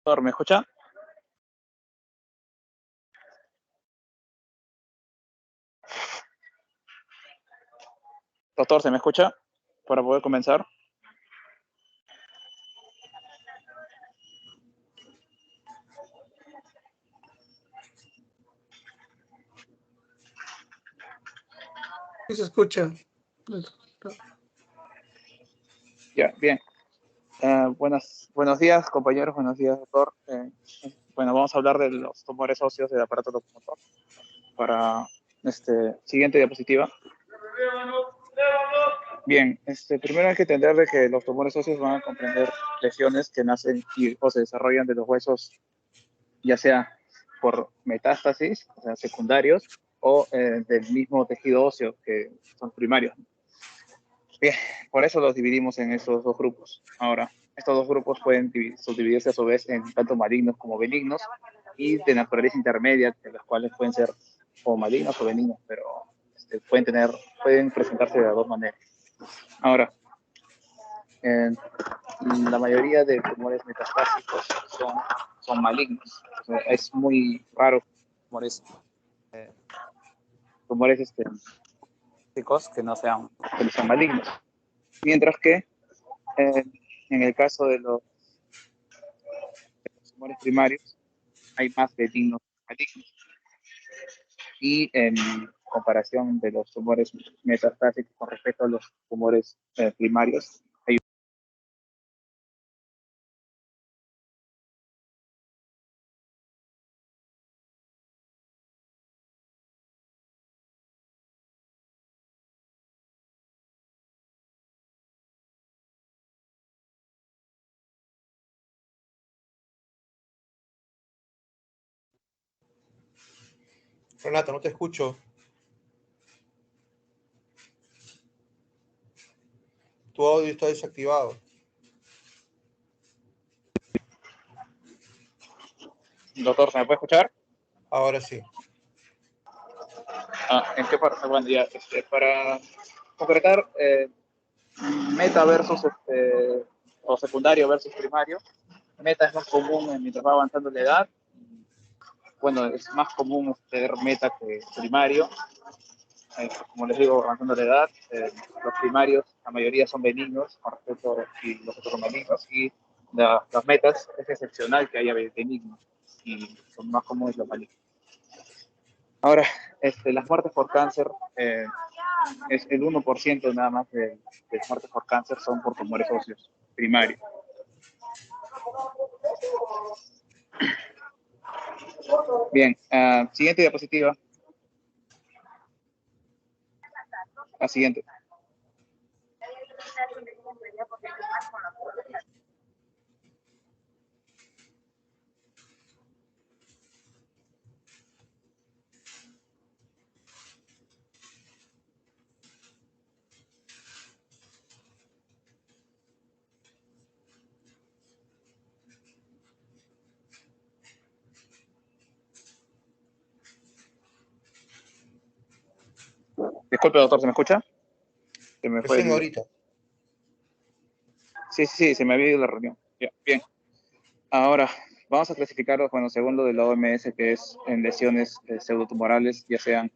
Doctor, ¿me escucha? Doctor, ¿se me escucha? Para poder comenzar. Sí se escucha. Ya, bien. Buenos días, compañeros. Buenos días, doctor. Bueno, vamos a hablar de los tumores óseos del aparato locomotor. Para siguiente diapositiva. Bien, primero hay que entender de que los tumores óseos van a comprender lesiones que nacen o se desarrollan de los huesos, ya sea por metástasis, o sea, secundarios, o del mismo tejido óseo, que son primarios. Bien, por eso los dividimos en esos dos grupos. Ahora, estos dos grupos pueden subdividirse a su vez en tanto malignos como benignos y de naturaleza intermedia, de los cuales pueden ser o malignos o benignos, pero pueden presentarse de las dos maneras. Ahora, la mayoría de tumores metastásicos son malignos. O sea, es muy raro tumores que no sean malignos. Mientras que en el caso de los tumores primarios hay más benignos que malignos. Y en comparación de los tumores metastásicos con respecto a los tumores primarios, hay Renato, no te escucho. Tu audio está desactivado. Doctor, ¿se me puede escuchar? Ahora sí. ¿En qué parte? Bueno, ya, para concretar, meta versus o secundario versus primario. Meta es más común mientras va avanzando la edad. Bueno, es más común tener meta que primario. Como les digo, avanzando la edad, los primarios, la mayoría son benignos con respecto y los otros son malignos, y las metas es excepcional que haya benignos y son más comunes los malignos. Ahora, las muertes por cáncer, es el 1% nada más de muertes por cáncer son por tumores óseos primarios. Bien, siguiente diapositiva. La siguiente. Disculpe, doctor, ¿se me escucha? Se me fue Recién ahorita. Sí, se me había ido la reunión. Ya, bien. Ahora, vamos a clasificarlos, bueno, según lo de la OMS, que es en lesiones pseudotumorales, ya sean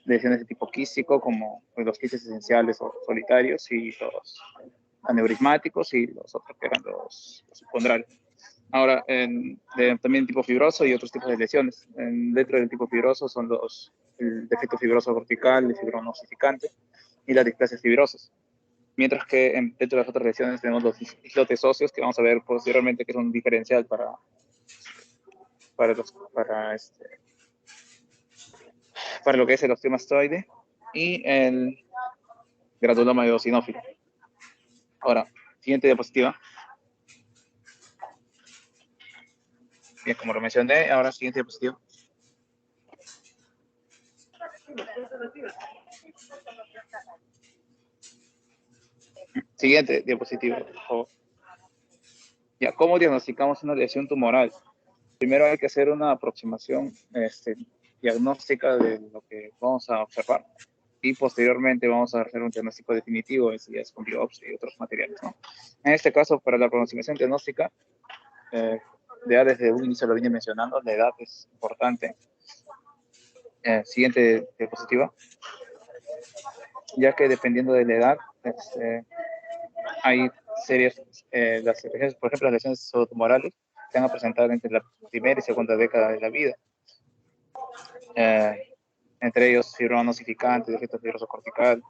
lesiones de tipo quístico, como los quistes esenciales o solitarios, y los aneurismáticos, y los otros que eran los subcondrales. Ahora, también tipo fibroso y otros tipos de lesiones. Dentro del tipo fibroso son el defecto fibroso cortical, el fibronosificante y las displasias fibrosas. Mientras que dentro de las otras lesiones tenemos los islotes óseos, que vamos a ver posteriormente que es un diferencial para lo que es el osteomastoide y el granuloma eosinófilo. Ahora, siguiente diapositiva. Bien, como lo mencioné, ahora siguiente diapositiva. Siguiente diapositiva, por favor. Ya, ¿cómo diagnosticamos una lesión tumoral? Primero hay que hacer una aproximación diagnóstica de lo que vamos a observar y posteriormente vamos a hacer un diagnóstico definitivo, es con biopsia y otros materiales, ¿no? En este caso, para la aproximación diagnóstica, ya desde un inicio lo vine mencionando, la edad es importante. Siguiente diapositiva. Ya que dependiendo de la edad, hay series, las lesiones, por ejemplo, las lesiones tumorales se van a presentar entre la primera y segunda década de la vida. Entre ellos fibroma nosificante, defecto fibroso cortical,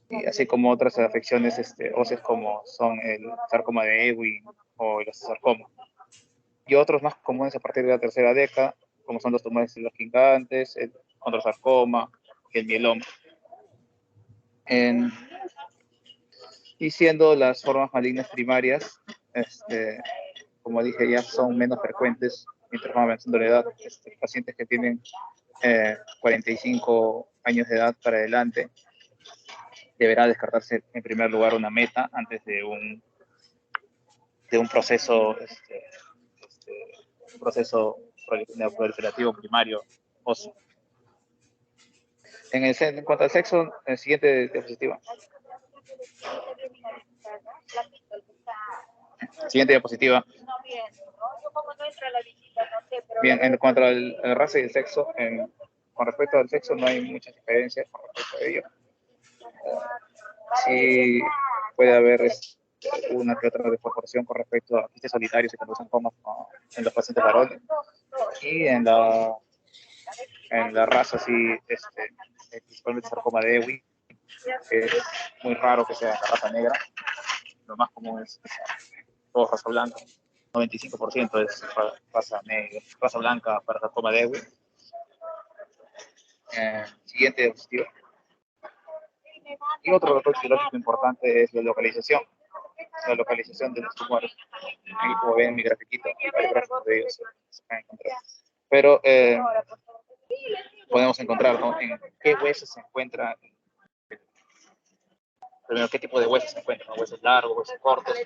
y así como otras afecciones óseas como son el sarcoma de Ewing o el osteosarcoma. Y otros más comunes a partir de la tercera década, como son los tumores gigantes, el condrosarcoma y el mieloma. Y siendo las formas malignas primarias, como dije, ya son menos frecuentes mientras va avanzando la edad. Pacientes que tienen 45 años de edad para adelante, deberá descartarse en primer lugar una meta antes de un proceso, un proceso proliferativo primario óseo. En cuanto al sexo, el siguiente diapositiva. Siguiente diapositiva. Bien, en cuanto a la raza y el sexo, con respecto al sexo no hay muchas diferencias con respecto a ello. Sí puede haber una que otra desproporción con respecto a quistes solitarios y condrosarcomas en los pacientes varones. Y en la raza, sí, principalmente sarcoma de Ewing, que es muy raro que sea la raza negra. Lo más común es todo raza blanca. 95% es raza negra, raza blanca para sarcoma de Ewing. Siguiente diapositiva. Y otro dato fisiológico importante es la localización de los tumores. Aquí, como ven en mi grafiquito, hay gráficos de ellos se pueden encontrar. Pero podemos encontrar, ¿no?, en qué huesos se encuentra. Primero, qué tipo de huesos se encuentran, ¿no? Huesos largos, huesos cortos,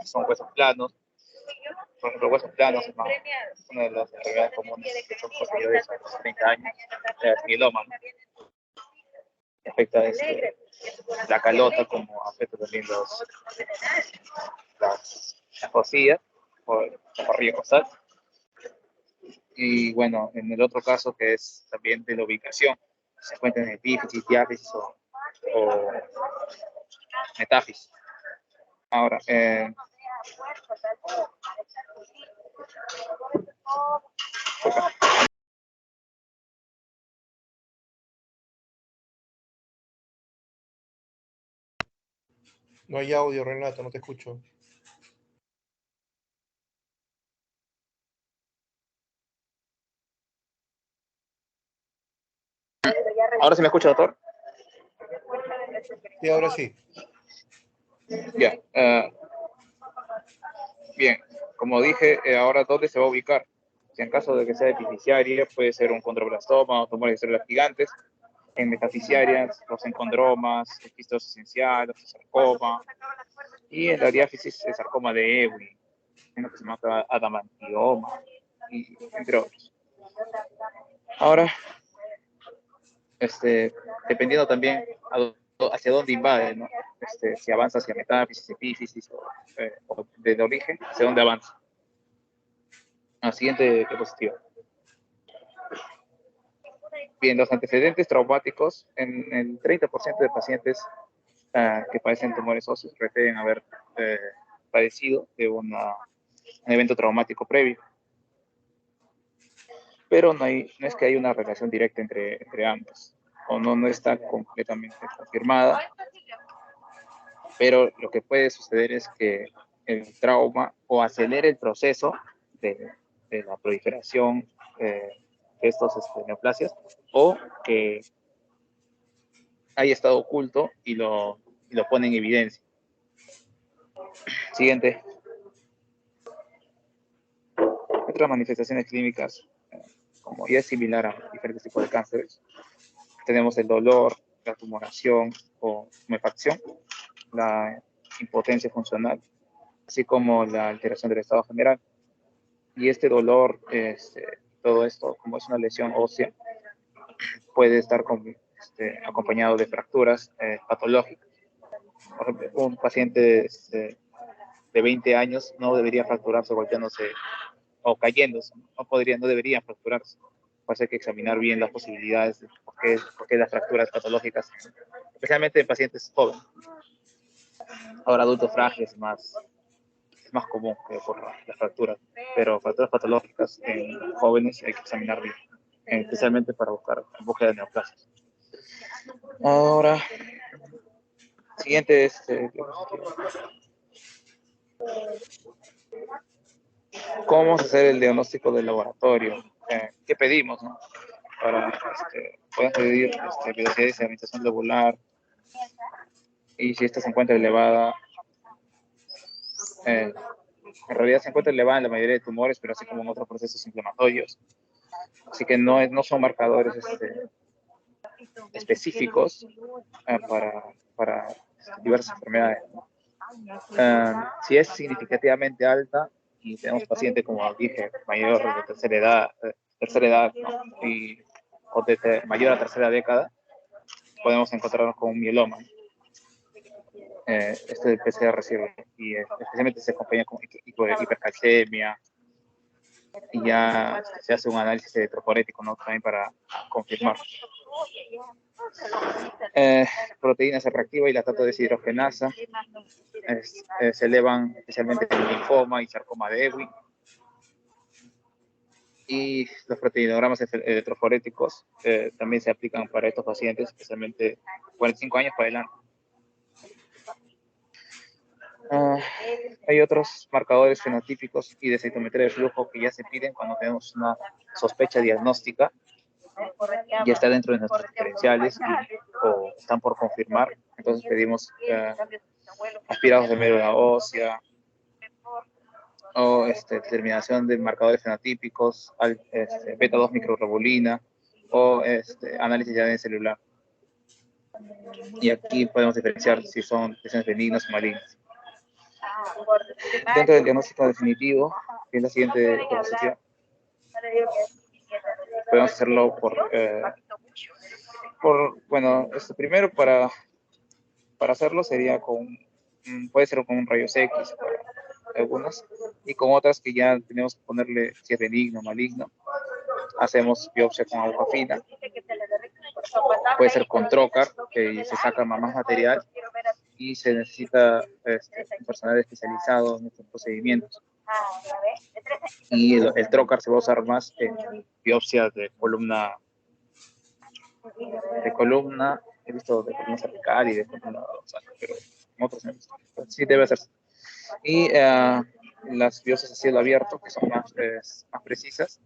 son huesos planos. Por ejemplo, huesos planos es una de las enfermedades comunes que son posteriores a los 30 años, el mieloma, ¿no? Afecta la calota, como afecta también las costillas o la parrilla costal. Y bueno, en el otro caso, que es también de la ubicación, se encuentra en epífisis, diáfisis o metáfisis. Ahora, No hay audio, Renato, no te escucho. ¿ahora se me escucha, doctor? Sí, ahora sí. Ya. Bien, como dije, ahora ¿dónde se va a ubicar? Si en caso de que sea epifisiaria, puede ser un condroblastoma o tumores de células gigantes. En metafisiarias, los encondromas, el quistoso esencial, el sarcoma. Y en la diáfisis, el sarcoma de Ewing, en lo que se llama adamantioma, y entre otros. Ahora, dependiendo también hacia dónde invade, ¿no? Si avanza hacia metáfisis, epífisis o de origen, hacia dónde avanza. La siguiente diapositiva. Bien, los antecedentes traumáticos en el 30% de pacientes que padecen tumores óseos refieren haber padecido de un evento traumático previo. Pero no es que haya una relación directa entre ambos, o no está completamente confirmada, pero lo que puede suceder es que el trauma o acelere el proceso de la proliferación de estos neoplasias, o que haya estado oculto y lo pone en evidencia. Siguiente. Otras manifestaciones clínicas, como ya es similar a diferentes tipos de cánceres, tenemos el dolor, la tumoración o tumefacción, la impotencia funcional, así como la alteración del estado general. Y este dolor, todo esto, como es una lesión ósea, puede estar acompañado de fracturas patológicas. Por ejemplo, un paciente de 20 años no debería fracturarse golpeándose o cayéndose, no deberían fracturarse. Por eso hay que examinar bien las posibilidades de por qué las fracturas patológicas, especialmente en pacientes jóvenes. Ahora, adultos frágiles es más común que ocurran las fracturas, pero fracturas patológicas en jóvenes hay que examinar bien, especialmente para buscar búsqueda de neoplasias. Ahora, siguiente, ¿cómo vamos a hacer el diagnóstico del laboratorio? ¿Qué pedimos, no? Para, pueden pedir velocidad de sedimentación lobular, y si esta se encuentra elevada, en realidad se encuentra elevada en la mayoría de tumores, pero así como en otros procesos inflamatorios. Así que no son marcadores específicos para diversas enfermedades. Si es significativamente alta y tenemos paciente, como dije, mayor de tercera edad, ¿no? O de mayor a tercera década, podemos encontrarnos con un mieloma. Del PCR sirve, y especialmente se acompaña con hipercalcemia, y ya se hace un análisis electroforético, ¿no? También para confirmar. Proteína C reactiva y lactato deshidrogenasa se elevan especialmente en linfoma y sarcoma de Ewing. Y los proteinogramas electroforéticos también se aplican para estos pacientes, especialmente 45 años para adelante. Hay otros marcadores fenotípicos y de citometría de flujo que ya se piden cuando tenemos una sospecha diagnóstica, ya está dentro de nuestros diferenciales o están por confirmar. Entonces pedimos aspirados de médula ósea, o determinación de marcadores fenotípicos, beta-2 microglobulina, o análisis de ADN celular. Y aquí podemos diferenciar si son lesiones benignas o malignas. Dentro del diagnóstico definitivo, que es la siguiente diapositiva, podemos hacerlo primero para hacerlo sería puede ser con un rayos X para algunas, y con otras que ya tenemos que ponerle si es benigno o maligno, hacemos biopsia con aguja fina, puede ser con trocar, que se saca más material y se necesita un personal especializado en estos procedimientos. Y el trocar se va a usar más en biopsia de columna, he visto de columna cervical y de columna dorsal, pero en otros no he visto. Sí debe hacerse. Y las biopsias a cielo abierto, que son más precisas,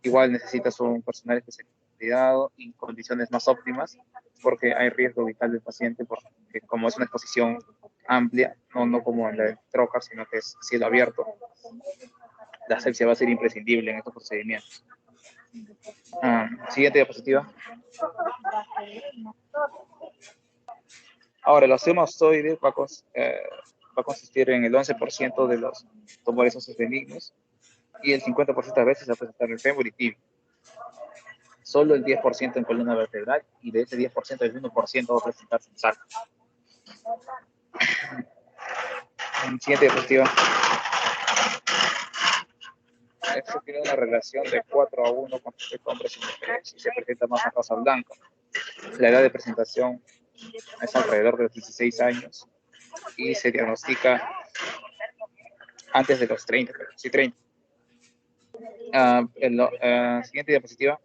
igual necesitas un personal especializado y condiciones más óptimas, porque hay riesgo vital del paciente, porque como es una exposición amplia, no como en el trocar, sino que es cielo abierto, la asepsia va a ser imprescindible en estos procedimientos. Siguiente diapositiva. Ahora, el osteoma osteoide va a consistir en el 11% de los tumores óseos benignos, y el 50% de veces va a presentar el fémur y tibia. Solo el 10% en columna vertebral, y de ese 10% el 1% va a presentarse en saco. Siguiente diapositiva. Esto tiene una relación de 4:1 con respecto a hombres y mujeres, y se presenta más a raza blanca. La edad de presentación es alrededor de los 16 años y se diagnostica antes de los 30, sí, 30. Siguiente diapositiva.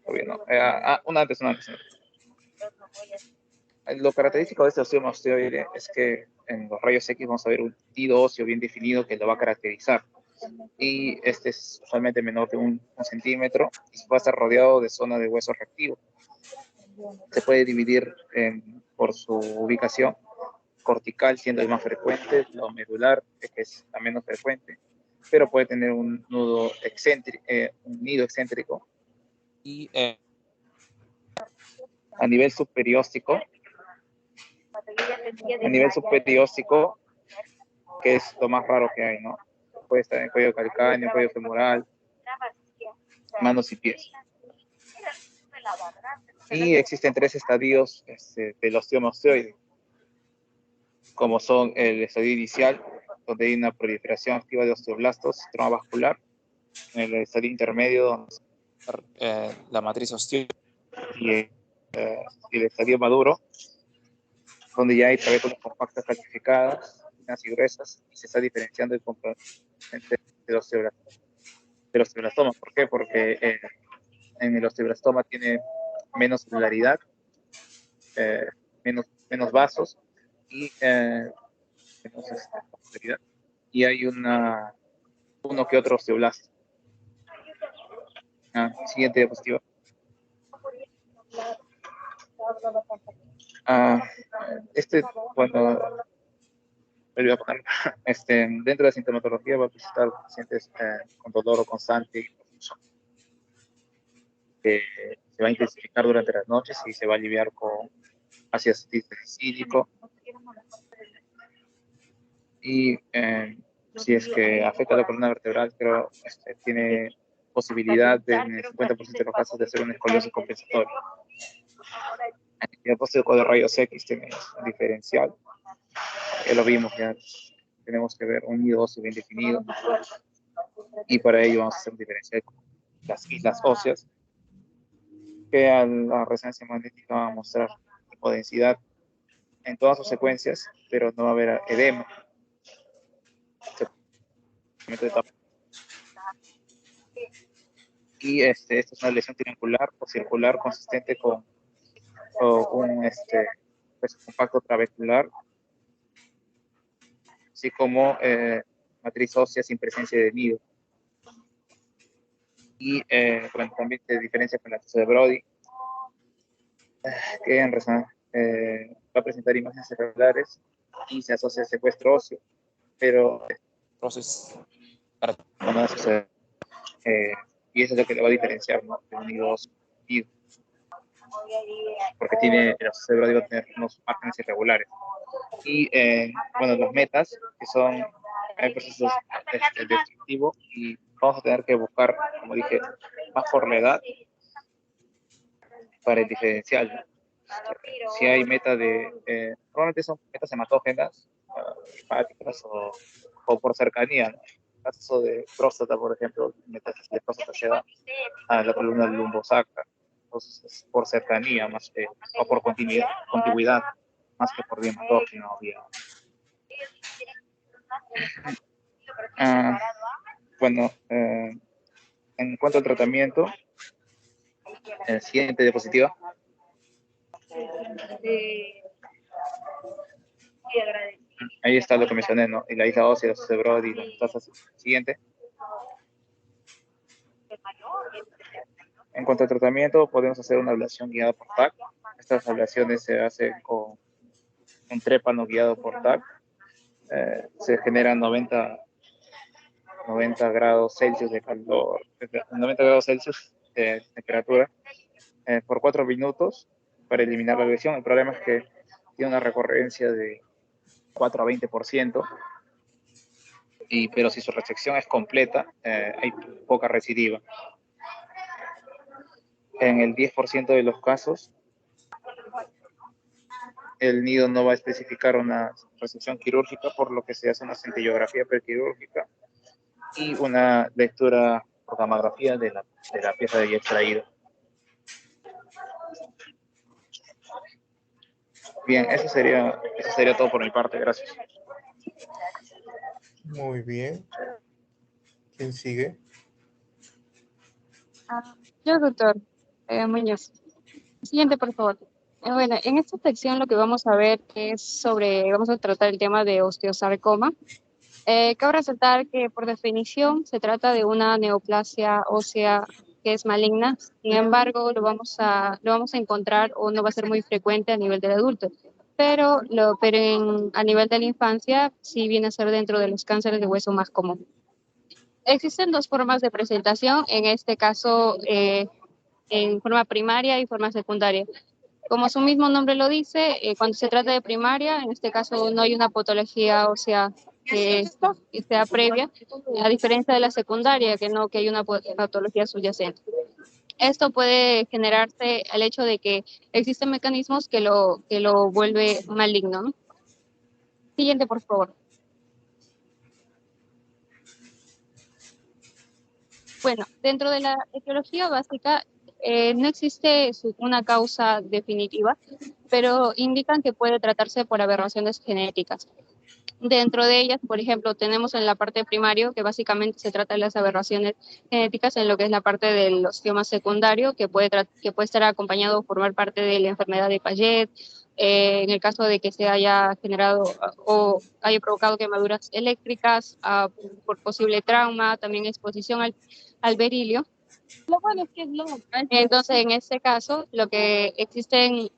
Todavía no. Una antes. Lo característico de este osteoma osteoide es que en los rayos X vamos a ver un tejido óseo bien definido que lo va a caracterizar. Y este es usualmente menor de un centímetro y va a estar rodeado de zona de hueso reactivo. Se puede dividir por su ubicación: cortical siendo el más frecuente, lo medular que es la menos frecuente, pero puede tener un nido excéntrico, y a nivel subperióstico, que es lo más raro que hay, ¿no? Puede estar en el cuello calcáneo, cuello femoral, manos y pies. Y existen 3 estadios del osteoma osteoide, como son el estadio inicial, donde hay una proliferación activa de osteoblastos, trauma vascular, en el estadio intermedio, donde la matriz osteoide, y el estadio maduro, donde ya hay trabéculas compactas calcificadas, finas y gruesas, y se está diferenciando el componente del osteoblastoma. ¿Por qué? Porque en el osteoblastoma tiene menos celularidad, menos vasos y menos celularidad. Y hay uno que otro osteoblasto. Siguiente diapositiva. Cuando voy a poner, dentro de la sintomatología va a presentar pacientes con dolor constante y profuso, que se va a intensificar durante las noches y se va a aliviar con ácido acetilsalicílico. Y si es que afecta la columna vertebral, pero tiene posibilidad en el 50% de los casos de hacer una escoliosis compensatoria. El diagnóstico de rayos X tiene un diferencial, ya lo vimos, ya tenemos que ver un nido óseo bien definido, y para ello vamos a hacer un diferencial con las islas óseas, que a la resonancia magnética va a mostrar hipodensidad en todas sus secuencias, pero no va a haber edema. Y esta es una lesión triangular o circular consistente con un peso compacto trabecular, así como matriz ósea sin presencia de nido. Y bueno, también se diferencia con la tasa de Brody, que en resonancia va a presentar imágenes cerebrales y se asocia al secuestro óseo, pero no va a suceder. Y eso es lo que le va a diferenciar, ¿no?, de un nido óseo, porque el cerebro va a tener unos márgenes irregulares. Y bueno, los metas, que son procesos destructivos, y vamos a tener que buscar, como dije, más por la edad para el diferencial. Si hay metas normalmente son metas hematógenas, hepáticas o por cercanía, ¿no? En caso de próstata, por ejemplo, metas de próstata se da a la columna lumbosacra, entonces por cercanía más que, o por contigüidad, más que por vía hematógena o vía. Bueno, en cuanto al tratamiento, el siguiente diapositiva. Ahí está lo que mencioné, ¿no? Y la isla ósea, el Brody y las metástasis. Siguiente. En cuanto al tratamiento, podemos hacer una ablación guiada por TAC. Estas ablaciones se hacen con un trépano guiado por TAC. Se generan 90 grados Celsius de calor, 90 grados Celsius de temperatura, por 4 minutos para eliminar la lesión. El problema es que tiene una recurrencia de 4 a 20%, pero si su resección es completa, hay poca recidiva. En el 10% de los casos, el nido no va a especificar una resección quirúrgica, por lo que se hace una centellografía prequirúrgica y una lectura por gamografía de la pieza de extraído. Bien, eso sería todo por mi parte. Gracias. Muy bien. ¿Quién sigue? Yo, doctor Muñoz. Siguiente, por favor. Bueno, en esta sección lo que vamos a ver es vamos a tratar el tema de osteosarcoma. Cabe resaltar que por definición se trata de una neoplasia ósea que es maligna. Sin embargo, lo vamos a encontrar, o no va a ser muy frecuente a nivel del adulto, pero a nivel de la infancia sí viene a ser dentro de los cánceres de hueso más común. Existen dos formas de presentación, en este caso en forma primaria y forma secundaria. Como su mismo nombre lo dice, cuando se trata de primaria, en este caso no hay una patología ósea que sea previa, a diferencia de la secundaria, que hay una patología subyacente. Esto puede generarse al hecho de que existen mecanismos que lo vuelve maligno, ¿no? Siguiente, por favor. Bueno, dentro de la etiología básica no existe una causa definitiva, pero indican que puede tratarse por aberraciones genéticas. Dentro de ellas, por ejemplo, tenemos en la parte primario, que básicamente se trata de las aberraciones genéticas en lo que es la parte del osteoma secundario, que puede estar acompañado o formar parte de la enfermedad de Paget, en el caso de que se haya generado o haya provocado quemaduras eléctricas por posible trauma, también exposición al berilio. Lo bueno es que es loco. Entonces, en este caso, lo que existen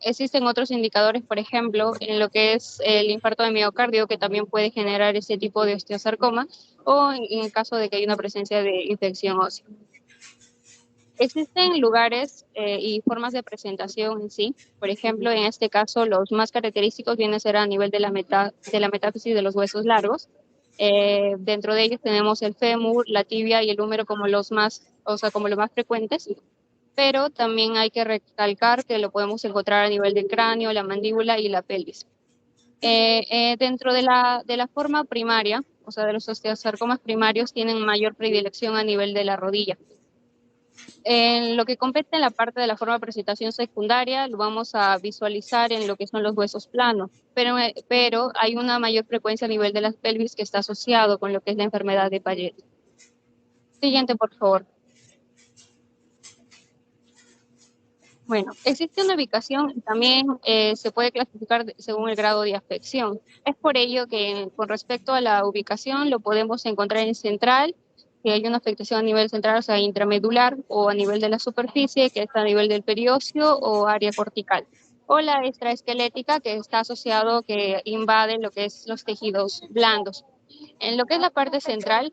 otros indicadores, por ejemplo, en lo que es el infarto de miocardio, que también puede generar ese tipo de osteosarcoma, o en el caso de que haya una presencia de infección ósea. Existen lugares y formas de presentación en sí. Por ejemplo, en este caso, los más característicos vienen a ser a nivel de la metáfisis de los huesos largos. Dentro de ellos tenemos el fémur, la tibia y el húmero como los más frecuentes, pero también hay que recalcar que lo podemos encontrar a nivel del cráneo, la mandíbula y la pelvis. Dentro de la forma primaria, o sea, de los osteosarcomas primarios, tienen mayor predilección a nivel de la rodilla. En lo que compete en la parte de la forma de presentación secundaria, lo vamos a visualizar en lo que son los huesos planos, pero hay una mayor frecuencia a nivel de las pelvis que está asociado con lo que es la enfermedad de Paget. Siguiente, por favor. Bueno, existe una ubicación y también se puede clasificar según el grado de afección. Es por ello que con respecto a la ubicación lo podemos encontrar en central, que hay una afectación a nivel central, o sea, intramedular, o a nivel de la superficie, que está a nivel del periósteo o área cortical. O la extraesquelética, que está asociado, que invade lo que es los tejidos blandos. En lo que es la parte central,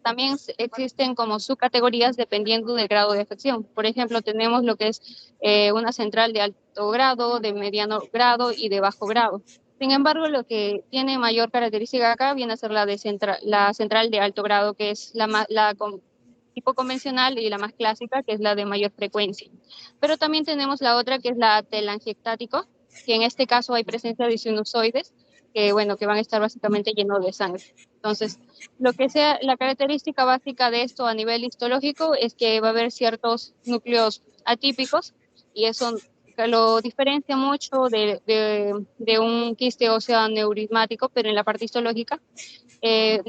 también existen como subcategorías dependiendo del grado de afección. Por ejemplo, tenemos lo que es una central de alto grado, de mediano grado y de bajo grado. Sin embargo, lo que tiene mayor característica acá viene a ser la central de alto grado, que es tipo convencional y la más clásica, que es la de mayor frecuencia. Pero también tenemos la otra, que es la telangiectático, que en este caso hay presencia de sinusoides, que van a estar básicamente llenos de sangre. Entonces, lo que sea la característica básica de esto a nivel histológico es que va a haber ciertos núcleos atípicos y eso lo diferencia mucho de un quiste óseo aneurismático, pero en la parte histológica,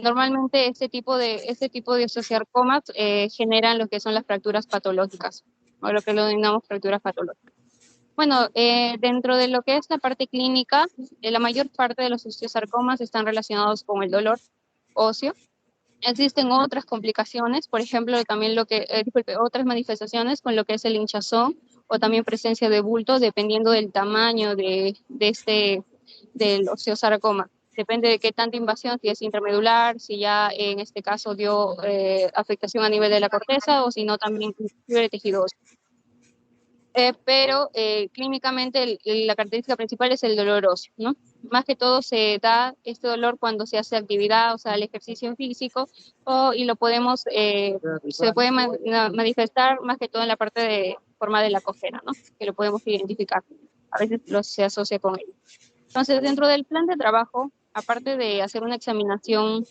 normalmente este tipo de osteosarcomas generan lo que son las fracturas patológicas, o lo que lo denominamos fracturas patológicas. Bueno, dentro de lo que es la parte clínica, la mayor parte de los osteosarcomas están relacionados con el dolor óseo. Existen otras complicaciones, por ejemplo, también otras manifestaciones con lo que es el hinchazón o también presencia de bultos, dependiendo del tamaño del osteosarcoma. Depende de qué tanta invasión, si es intramedular, si ya en este caso dio afectación a nivel de la corteza o si no también inclusive de tejido óseo. Pero clínicamente la característica principal es el dolor óseo, ¿no? Más que todo se da este dolor cuando se hace actividad, o sea, el ejercicio físico, y se puede manifestar más que todo en la parte de forma de la cojera, ¿no? Que lo podemos identificar. A veces se asocia con ello. Entonces, dentro del plan de trabajo, aparte de hacer una examinación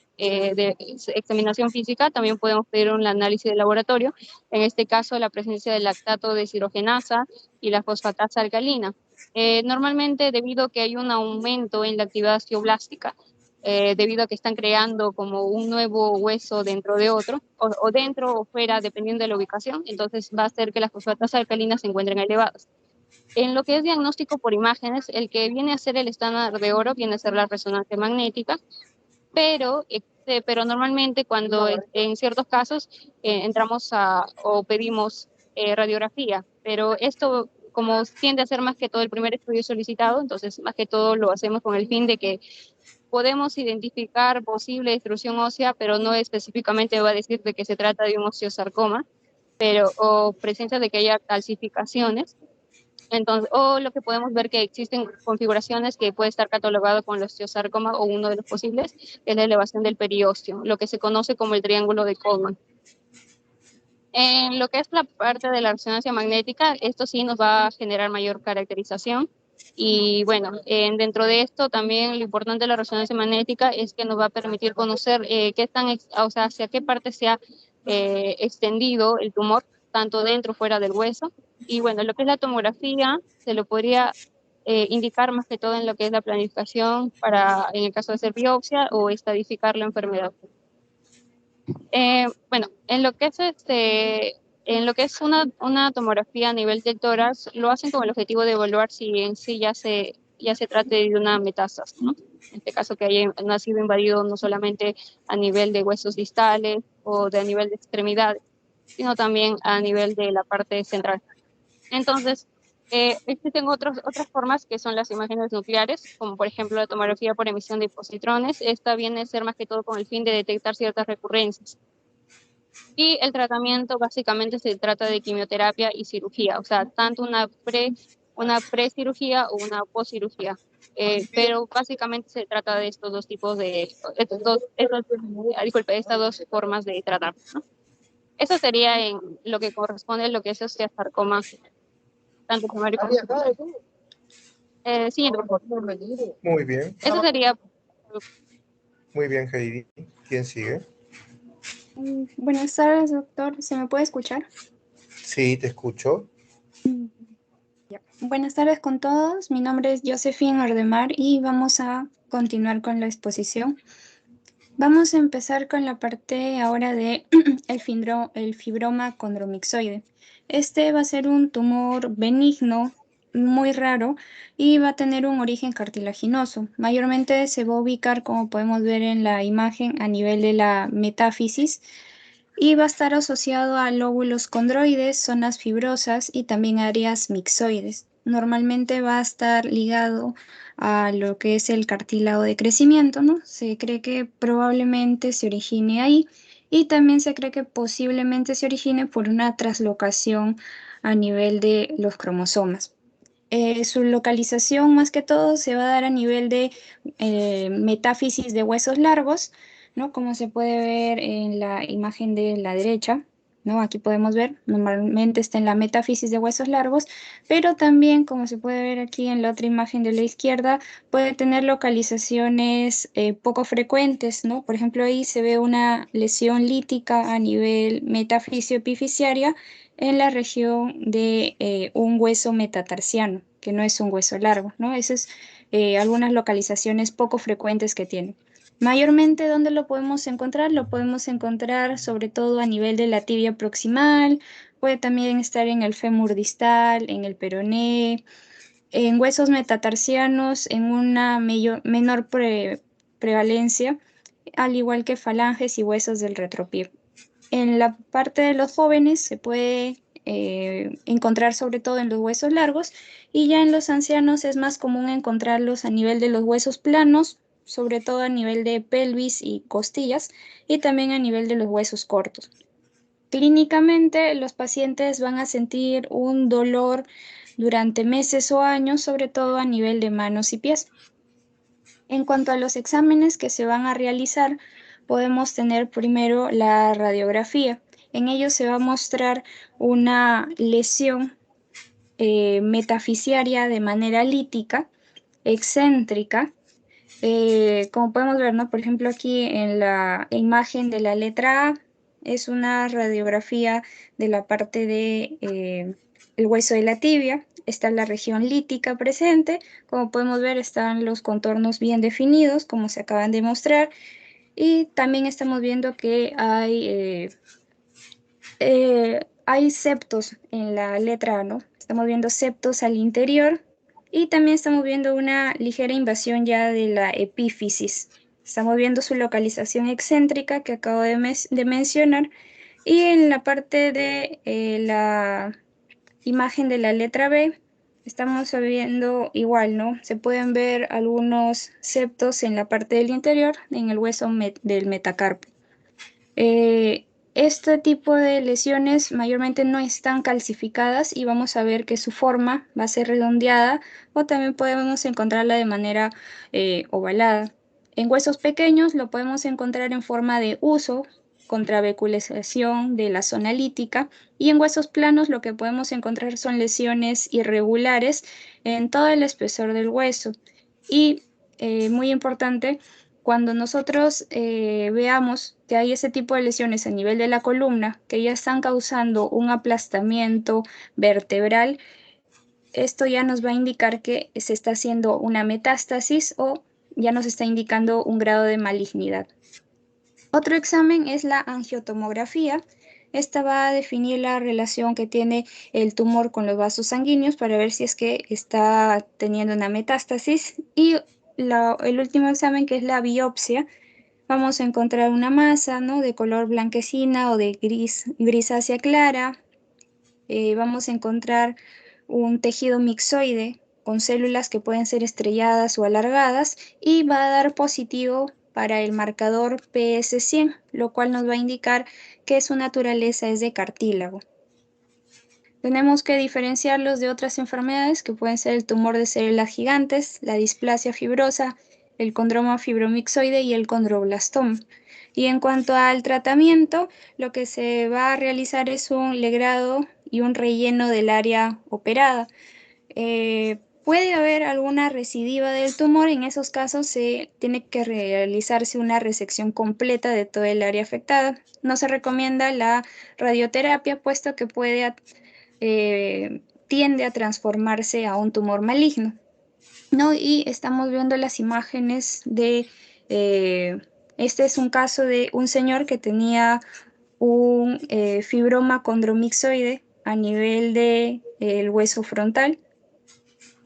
física, también podemos pedir un análisis de laboratorio, en este caso la presencia del lactato de deshidrogenasa y la fosfatasa alcalina. Normalmente, debido a que hay un aumento en la actividad osteoblástica, debido a que están creando como un nuevo hueso dentro de otro, o dentro o fuera, dependiendo de la ubicación, entonces va a hacer que las fosfatasas alcalinas se encuentren elevadas. En lo que es diagnóstico por imágenes, el que viene a ser el estándar de oro viene a ser la resonancia magnética, pero normalmente cuando en ciertos casos entramos o pedimos radiografía, pero esto como tiende a ser más que todo el primer estudio solicitado, entonces más que todo lo hacemos con el fin de que podemos identificar posible destrucción ósea, pero no específicamente va a decir de que se trata de un osteosarcoma, o presencia de que haya calcificaciones. Entonces, o lo que podemos ver que existen configuraciones que puede estar catalogado con el osteosarcoma o uno de los posibles, es la elevación del periósteo, lo que se conoce como el triángulo de Coleman. En lo que es la parte de la resonancia magnética, esto sí nos va a generar mayor caracterización. Y bueno, dentro de esto también lo importante de la resonancia magnética es que nos va a permitir conocer hacia qué parte se ha extendido el tumor, tanto dentro o fuera del hueso. Y bueno, lo que es la tomografía se lo podría indicar más que todo en lo que es la planificación para, en el caso de hacer biopsia o estadificar la enfermedad. Bueno, en lo que es una tomografía a nivel del tórax, lo hacen con el objetivo de evaluar si en sí ya se trate de una metástasis, ¿no? En este caso que haya sido invadido no solamente a nivel de huesos distales o a nivel de extremidades, sino también a nivel de la parte central. Entonces, existen otras formas que son las imágenes nucleares, como por ejemplo la tomografía por emisión de positrones. Esta viene a ser más que todo con el fin de detectar ciertas recurrencias. Y el tratamiento básicamente se trata de quimioterapia y cirugía, o sea, tanto una precirugía o una poscirugía. Pero básicamente se trata de estos dos tipos estas dos formas de tratar, ¿no? Eso sería en lo que corresponde a lo que es osteosarcoma, tanto primario como secundario. Siguiente, por favor. Muy bien, Eso sería. muy bien, Heidi. ¿Quién sigue? Buenas tardes, doctor. ¿Se me puede escuchar? Sí, te escucho. Ya. Buenas tardes con todos. Mi nombre es Josephine Ordemar y vamos a continuar con la exposición. Vamos a empezar con la parte ahora de el fibroma condromixoide. Este va a ser un tumor benigno, muy raro, y va a tener un origen cartilaginoso. Mayormente se va a ubicar, como podemos ver en la imagen, a nivel de la metáfisis, y va a estar asociado a lóbulos condroides, zonas fibrosas y también áreas mixoides. Normalmente va a estar ligado a lo que es el cartílago de crecimiento, ¿no? Se cree que probablemente se origine ahí y también se cree que posiblemente se origine por una traslocación a nivel de los cromosomas. Su localización más que todo se va a dar a nivel de metáfisis de huesos largos, ¿no? Como se puede ver en la imagen de la derecha, ¿no? Aquí podemos ver, normalmente está en la metáfisis de huesos largos, pero también, como se puede ver aquí en la otra imagen de la izquierda, puede tener localizaciones poco frecuentes, ¿no? Por ejemplo, ahí se ve una lesión lítica a nivel metafisio-epifisiaria en la región de un hueso metatarsiano, que no es un hueso largo, ¿no? Esas es algunas localizaciones poco frecuentes que tiene. Mayormente, ¿dónde lo podemos encontrar? Lo podemos encontrar sobre todo a nivel de la tibia proximal, puede también estar en el fémur distal, en el peroné, en huesos metatarsianos en una menor prevalencia, al igual que falanges y huesos del retropie. En la parte de los jóvenes se puede encontrar sobre todo en los huesos largos y ya en los ancianos es más común encontrarlos a nivel de los huesos planos, sobre todo a nivel de pelvis y costillas y también a nivel de los huesos cortos. Clínicamente, los pacientes van a sentir un dolor durante meses o años, sobre todo a nivel de manos y pies. En cuanto a los exámenes que se van a realizar, podemos tener primero la radiografía. En ello se va a mostrar una lesión metafisiaria de manera lítica, excéntrica. Como podemos ver, ¿no? Por ejemplo, aquí en la imagen de la letra A es una radiografía de la parte de el hueso de la tibia. Está la región lítica presente. Como podemos ver, están los contornos bien definidos, como se acaban de mostrar. Y también estamos viendo que hay septos en la letra A, ¿no? Estamos viendo septos al interior y también estamos viendo una ligera invasión ya de la epífisis. Estamos viendo su localización excéntrica que acabo de mencionar y en la parte de la imagen de la letra B estamos viendo igual, ¿no? Se pueden ver algunos septos en la parte del interior, en el hueso del metacarpio. Este tipo de lesiones mayormente no están calcificadas y vamos a ver que su forma va a ser redondeada o también podemos encontrarla de manera ovalada. En huesos pequeños lo podemos encontrar en forma de uso, contraveculización de la zona lítica y en huesos planos lo que podemos encontrar son lesiones irregulares en todo el espesor del hueso. Y muy importante, cuando nosotros veamos que hay ese tipo de lesiones a nivel de la columna que ya están causando un aplastamiento vertebral, esto ya nos va a indicar que se está haciendo una metástasis o ya nos está indicando un grado de malignidad. Otro examen es la angiotomografía. Esta va a definir la relación que tiene el tumor con los vasos sanguíneos para ver si es que está teniendo una metástasis. Y el último examen, que es la biopsia, vamos a encontrar una masa, ¿no?, de color blanquecina o de grisácea clara. Vamos a encontrar un tejido mixoide con células que pueden ser estrelladas o alargadas y va a dar positivo para el marcador PS100, lo cual nos va a indicar que su naturaleza es de cartílago. Tenemos que diferenciarlos de otras enfermedades que pueden ser el tumor de células gigantes, la displasia fibrosa, el condroma fibromixoide y el condroblastoma. Y en cuanto al tratamiento, lo que se va a realizar es un legrado y un relleno del área operada. Puede haber alguna recidiva del tumor, en esos casos se tiene que realizarse una resección completa de todo el área afectada. No se recomienda la radioterapia, puesto que tiende a transformarse a un tumor maligno, ¿no? Y estamos viendo las imágenes de, este es un caso de un señor que tenía un fibroma condromixoide a nivel del hueso frontal.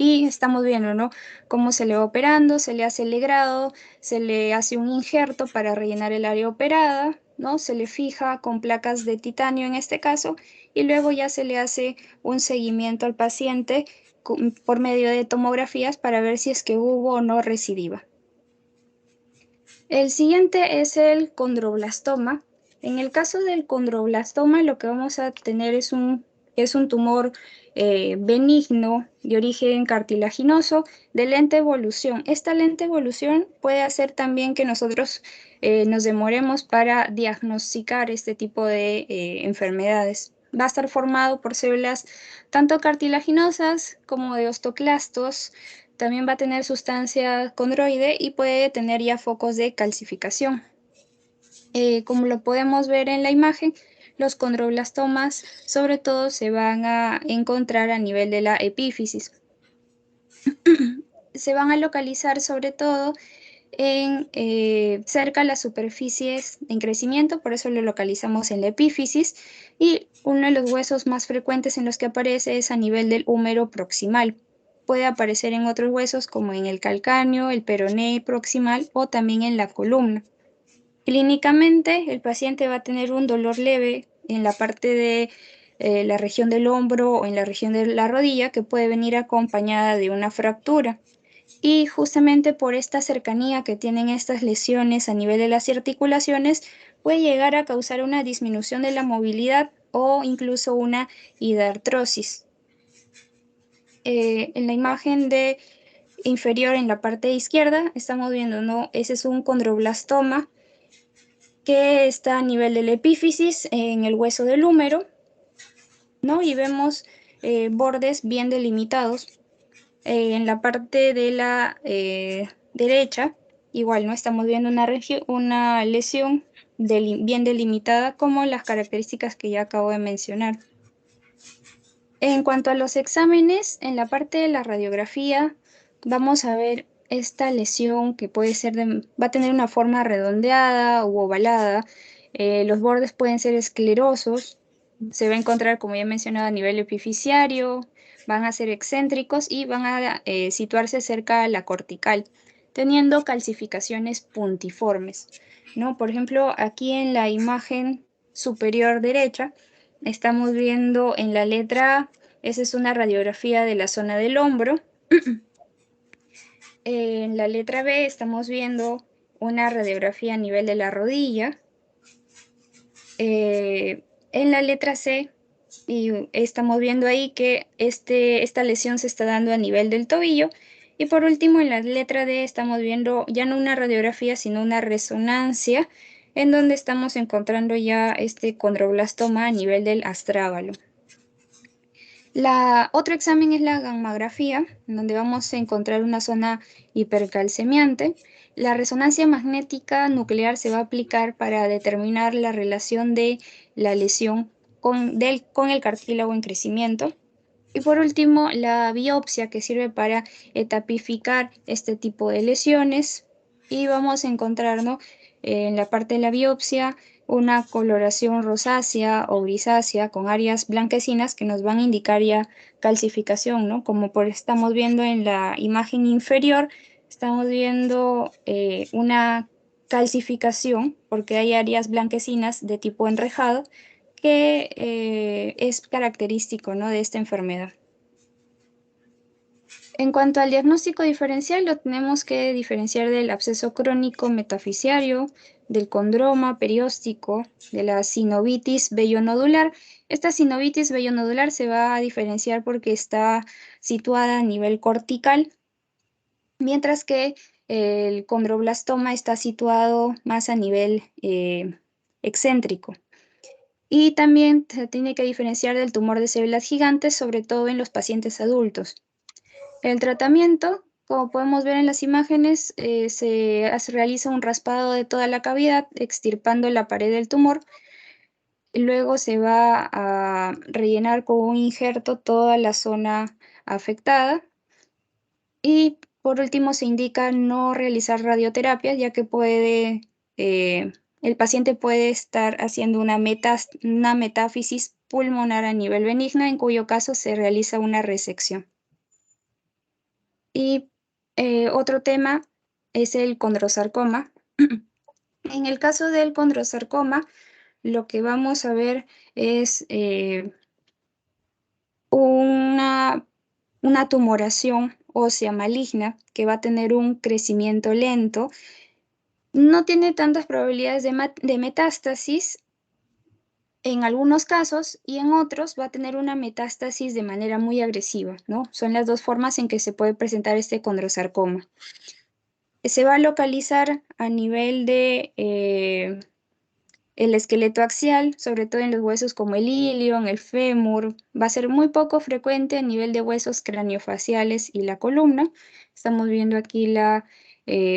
Y estamos viendo, ¿no?, cómo se le va operando, se le hace el legrado, se le hace un injerto para rellenar el área operada, ¿no? Se le fija con placas de titanio en este caso, y luego ya se le hace un seguimiento al paciente por medio de tomografías para ver si es que hubo o no recidiva. El siguiente es el condroblastoma. En el caso del condroblastoma, lo que vamos a tener es un tumor benigno de origen cartilaginoso de lenta evolución. Esta lenta evolución puede hacer también que nosotros nos demoremos para diagnosticar este tipo de enfermedades. Va a estar formado por células tanto cartilaginosas como de osteoclastos. También va a tener sustancia condroide y puede tener ya focos de calcificación. Como lo podemos ver en la imagen, los condroblastomas sobre todo se van a encontrar a nivel de la epífisis. Se van a localizar sobre todo cerca de las superficies en crecimiento, por eso lo localizamos en la epífisis, y uno de los huesos más frecuentes en los que aparece es a nivel del húmero proximal. Puede aparecer en otros huesos como en el calcáneo, el peroné proximal o también en la columna. Clínicamente, el paciente va a tener un dolor leve en la parte de la región del hombro o en la región de la rodilla, que puede venir acompañada de una fractura. Y justamente por esta cercanía que tienen estas lesiones a nivel de las articulaciones, puede llegar a causar una disminución de la movilidad o incluso una hidartrosis. En la imagen inferior en la parte izquierda estamos viendo, ¿no?, ese es un condroblastoma que está a nivel de la epífisis en el hueso del húmero, ¿no? Y vemos bordes bien delimitados. En la parte de la derecha, igual, ¿no?, estamos viendo una lesión bien delimitada, como las características que ya acabo de mencionar. En cuanto a los exámenes, en la parte de la radiografía vamos a ver esta lesión que va a tener una forma redondeada u ovalada. Los bordes pueden ser esclerosos. Se va a encontrar, como ya he mencionado, a nivel epifisiario, van a ser excéntricos y van a situarse cerca de la cortical, teniendo calcificaciones puntiformes, ¿no? Por ejemplo, aquí en la imagen superior derecha, estamos viendo en la letra A, esa es una radiografía de la zona del hombro. En la letra B estamos viendo una radiografía a nivel de la rodilla. En la letra C y estamos viendo ahí que esta lesión se está dando a nivel del tobillo. Y por último, en la letra D estamos viendo ya no una radiografía, sino una resonancia, en donde estamos encontrando ya este condroblastoma a nivel del astrágalo. Otro examen es la gammagrafía, en donde vamos a encontrar una zona hipercalcemiante. La resonancia magnética nuclear se va a aplicar para determinar la relación de la lesión con el cartílago en crecimiento. Y por último, la biopsia, que sirve para etapificar este tipo de lesiones. Y vamos a encontrar, ¿no?, en la parte de la biopsia una coloración rosácea o grisácea con áreas blanquecinas que nos van a indicar ya calcificación, ¿no? Como estamos viendo en la imagen inferior, estamos viendo una calcificación porque hay áreas blanquecinas de tipo enrejado que es característico, ¿no?, de esta enfermedad. En cuanto al diagnóstico diferencial, lo tenemos que diferenciar del absceso crónico metafisiario, del condroma perióstico, de la sinovitis vellonodular. Esta sinovitis vellonodular se va a diferenciar porque está situada a nivel cortical, mientras que el condroblastoma está situado más a nivel excéntrico. Y también se tiene que diferenciar del tumor de células gigantes, sobre todo en los pacientes adultos. El tratamiento, como podemos ver en las imágenes, se realiza un raspado de toda la cavidad, extirpando la pared del tumor. Luego se va a rellenar con un injerto toda la zona afectada. Y por último se indica no realizar radioterapia, ya que el paciente puede estar haciendo una metáfisis pulmonar a nivel benigna, en cuyo caso se realiza una resección. Y otro tema es el condrosarcoma. En el caso del condrosarcoma, lo que vamos a ver es una tumoración ósea maligna que va a tener un crecimiento lento. No tiene tantas probabilidades de metástasis en algunos casos, y en otros va a tener una metástasis de manera muy agresiva, ¿no? Son las dos formas en que se puede presentar este condrosarcoma. Se va a localizar a nivel de el esqueleto axial, sobre todo en los huesos como el ilion, el fémur. Va a ser muy poco frecuente a nivel de huesos craniofaciales y la columna. Estamos viendo aquí la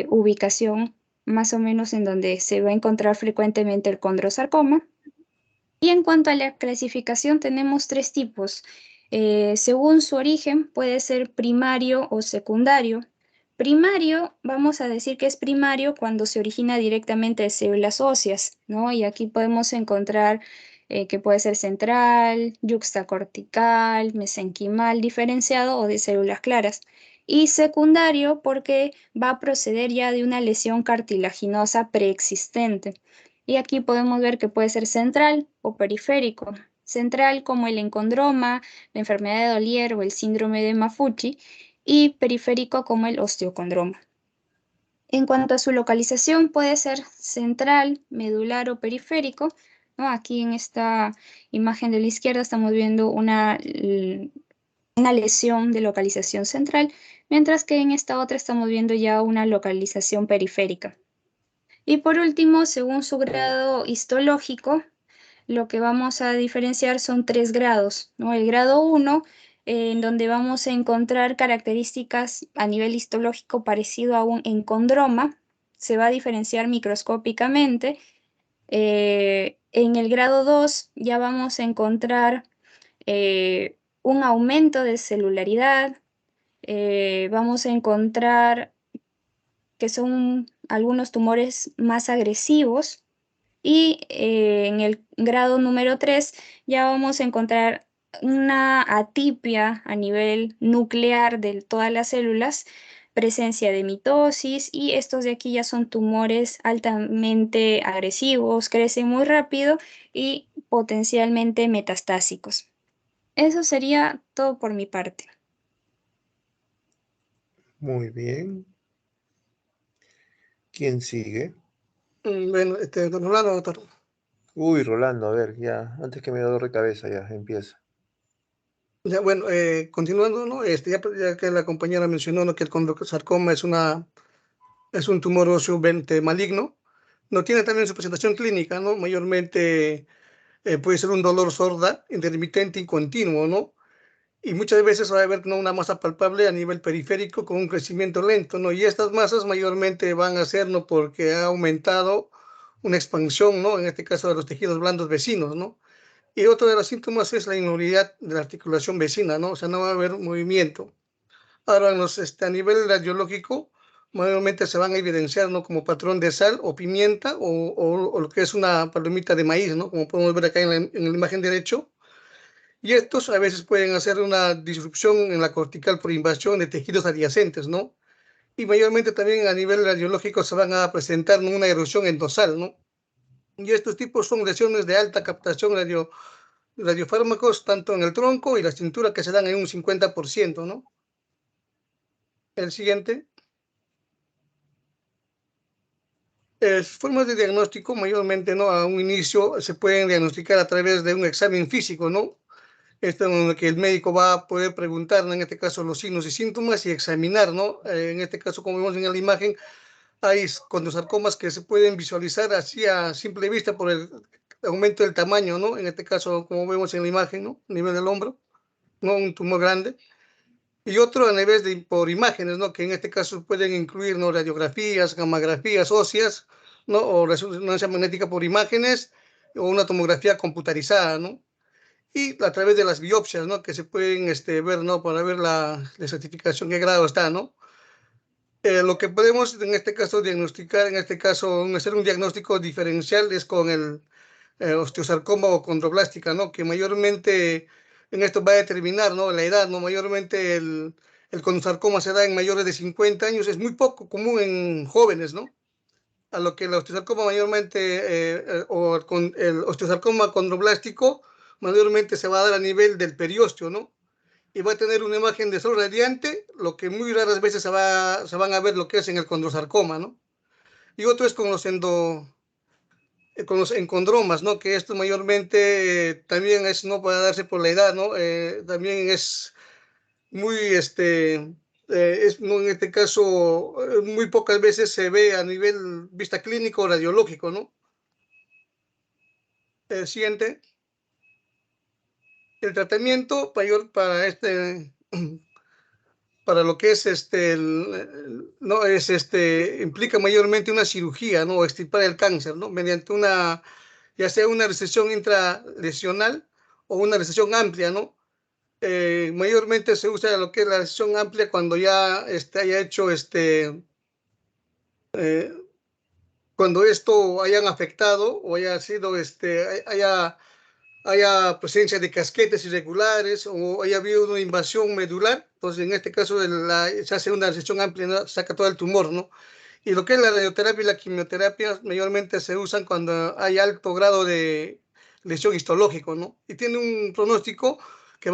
ubicación más o menos en donde se va a encontrar frecuentemente el condrosarcoma. Y en cuanto a la clasificación, tenemos tres tipos. Según su origen, puede ser primario o secundario. Primario, vamos a decir que es primario cuando se origina directamente de células óseas, ¿no? Y aquí podemos encontrar que puede ser central, yuxtacortical, mesenquimal, diferenciado o de células claras. Y secundario porque va a proceder ya de una lesión cartilaginosa preexistente. Y aquí podemos ver que puede ser central o periférico. Central como el encondroma, la enfermedad de Dollier o el síndrome de Maffucci, y periférico como el osteocondroma. En cuanto a su localización, puede ser central, medular o periférico, ¿no? Aquí en esta imagen de la izquierda estamos viendo una lesión de localización central, mientras que en esta otra estamos viendo ya una localización periférica. Y por último, según su grado histológico, lo que vamos a diferenciar son 3 grados, ¿no? El grado 1, en donde vamos a encontrar características a nivel histológico parecido a un encondroma, se va a diferenciar microscópicamente. En el grado 2 ya vamos a encontrar un aumento de celularidad, vamos a encontrar que son algunos tumores más agresivos. Y en el grado número 3 ya vamos a encontrar una atipia a nivel nuclear de todas las células, presencia de mitosis, y estos de aquí ya son tumores altamente agresivos, crecen muy rápido y potencialmente metastásicos. Eso sería todo por mi parte. Muy bien. ¿Quién sigue? Bueno, don Rolando, doctor. Uy, Rolando, a ver, ya, antes que me dé dolor de cabeza, ya, empieza. Ya, bueno, continuando, ¿no? Ya que la compañera mencionó, ¿no?, que el condrosarcoma es un tumor óseo maligno, no tiene también su presentación clínica, ¿no? Mayormente puede ser un dolor sorda, intermitente y continuo, ¿no? y muchas veces va a haber, ¿no?, una masa palpable a nivel periférico con un crecimiento lento, ¿no? Y estas masas mayormente van a ser, ¿no?, porque ha aumentado una expansión, ¿no?, en este caso de los tejidos blandos vecinos, ¿no? Y otro de los síntomas es la inmovilidad de la articulación vecina, ¿no? O sea, no va a haber movimiento. Ahora, a nivel radiológico, mayormente se van a evidenciar, ¿no?, como patrón de sal o pimienta o lo que es una palomita de maíz, ¿no?, como podemos ver acá en la imagen derecho. Y estos a veces pueden hacer una disrupción en la cortical por invasión de tejidos adyacentes, ¿no? Y mayormente también a nivel radiológico se van a presentar, ¿no?, una erosión endosal, ¿no? Y estos tipos son lesiones de alta captación radiofármacos, tanto en el tronco y la cintura, que se dan en un 50%, ¿no? El siguiente. Formas de diagnóstico, mayormente, ¿no?, a un inicio se pueden diagnosticar a través de un examen físico, ¿no? Esto en el que el médico va a poder preguntar, ¿no?, en este caso, los signos y síntomas y examinar, ¿no? En este caso, como vemos en la imagen, hay condrosarcomas que se pueden visualizar así a simple vista por el aumento del tamaño, ¿no? En este caso, como vemos en la imagen, ¿no?, a nivel del hombro, ¿no?, un tumor grande. Y otro a nivel por imágenes, ¿no?, que en este caso pueden incluir, ¿no?, radiografías, gamografías óseas, ¿no?, o resonancia magnética por imágenes, o una tomografía computarizada, ¿no? Y a través de las biopsias, ¿no?, que se pueden ver, ¿no?, para ver la certificación, qué grado está, ¿no? Lo que podemos en este caso diagnosticar, en este caso hacer un diagnóstico diferencial es con el osteosarcoma o condroblástica, ¿no?, que mayormente en esto va a determinar, ¿no?, la edad, ¿no? Mayormente el condrosarcoma se da en mayores de 50 años, es muy poco común en jóvenes, ¿no? A lo que el osteosarcoma mayormente, o el osteosarcoma condroblástico, mayormente se va a dar a nivel del periósteo, ¿no? Y va a tener una imagen de sol radiante, lo que muy raras veces se van a ver lo que es en el condrosarcoma, ¿no? Y otro es con los encondromas, ¿no?, que esto mayormente también es, no puede darse por la edad, ¿no? También es muy, no, en este caso, muy pocas veces se ve a nivel vista clínico o radiológico, ¿no? El siguiente. El tratamiento mayor para lo que es no es implica mayormente una cirugía, ¿no?, o extirpar el cáncer, ¿no?, mediante ya sea una resección intralesional o una resección amplia, ¿no? Mayormente se usa lo que es la resección amplia cuando ya haya hecho cuando esto hayan afectado o haya sido haya presencia de casquetes irregulares o haya habido una invasión medular. Entonces, en este caso se hace una resección amplia, ¿no?, saca todo el tumor, ¿no? Y lo que es la radioterapia y la quimioterapia mayormente se usan cuando hay alto grado de lesión histológico, ¿no? Y tiene un pronóstico que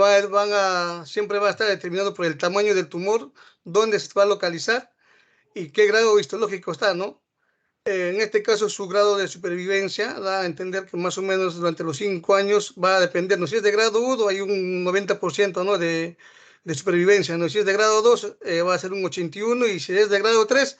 siempre va a estar determinado por el tamaño del tumor, dónde se va a localizar y qué grado histológico está, ¿no? En este caso, su grado de supervivencia da a entender que más o menos durante los 5 años va a depender, ¿no? Si es de grado 1, hay un 90%, ¿no?, de supervivencia, ¿no? Si es de grado 2, va a ser un 81%, y si es de grado 3,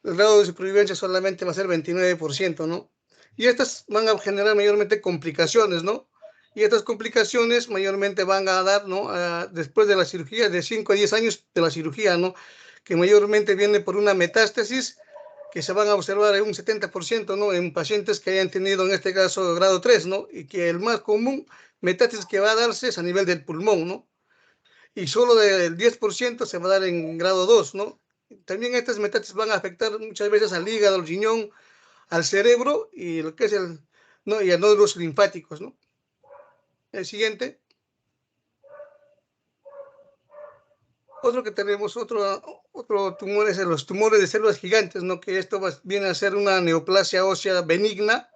el grado de supervivencia solamente va a ser 29%, ¿no? Y estas van a generar mayormente complicaciones, ¿no? Y estas complicaciones mayormente van a dar, ¿no?, después de la cirugía, de 5 a 10 años de la cirugía, ¿no?, que mayormente viene por una metástasis que se van a observar en un 70%, ¿no?, en pacientes que hayan tenido, en este caso, grado 3, ¿no? Y que el más común metástasis que va a darse es a nivel del pulmón, ¿no? Y solo del 10% se va a dar en grado 2, ¿no? También estas metástasis van a afectar muchas veces al hígado, al riñón, al cerebro y lo que es ¿no?, y a nódulos linfáticos, ¿no? El siguiente. Otro que tenemos, otro tumor es los tumores de células gigantes, ¿no? Que esto viene a ser una neoplasia ósea benigna,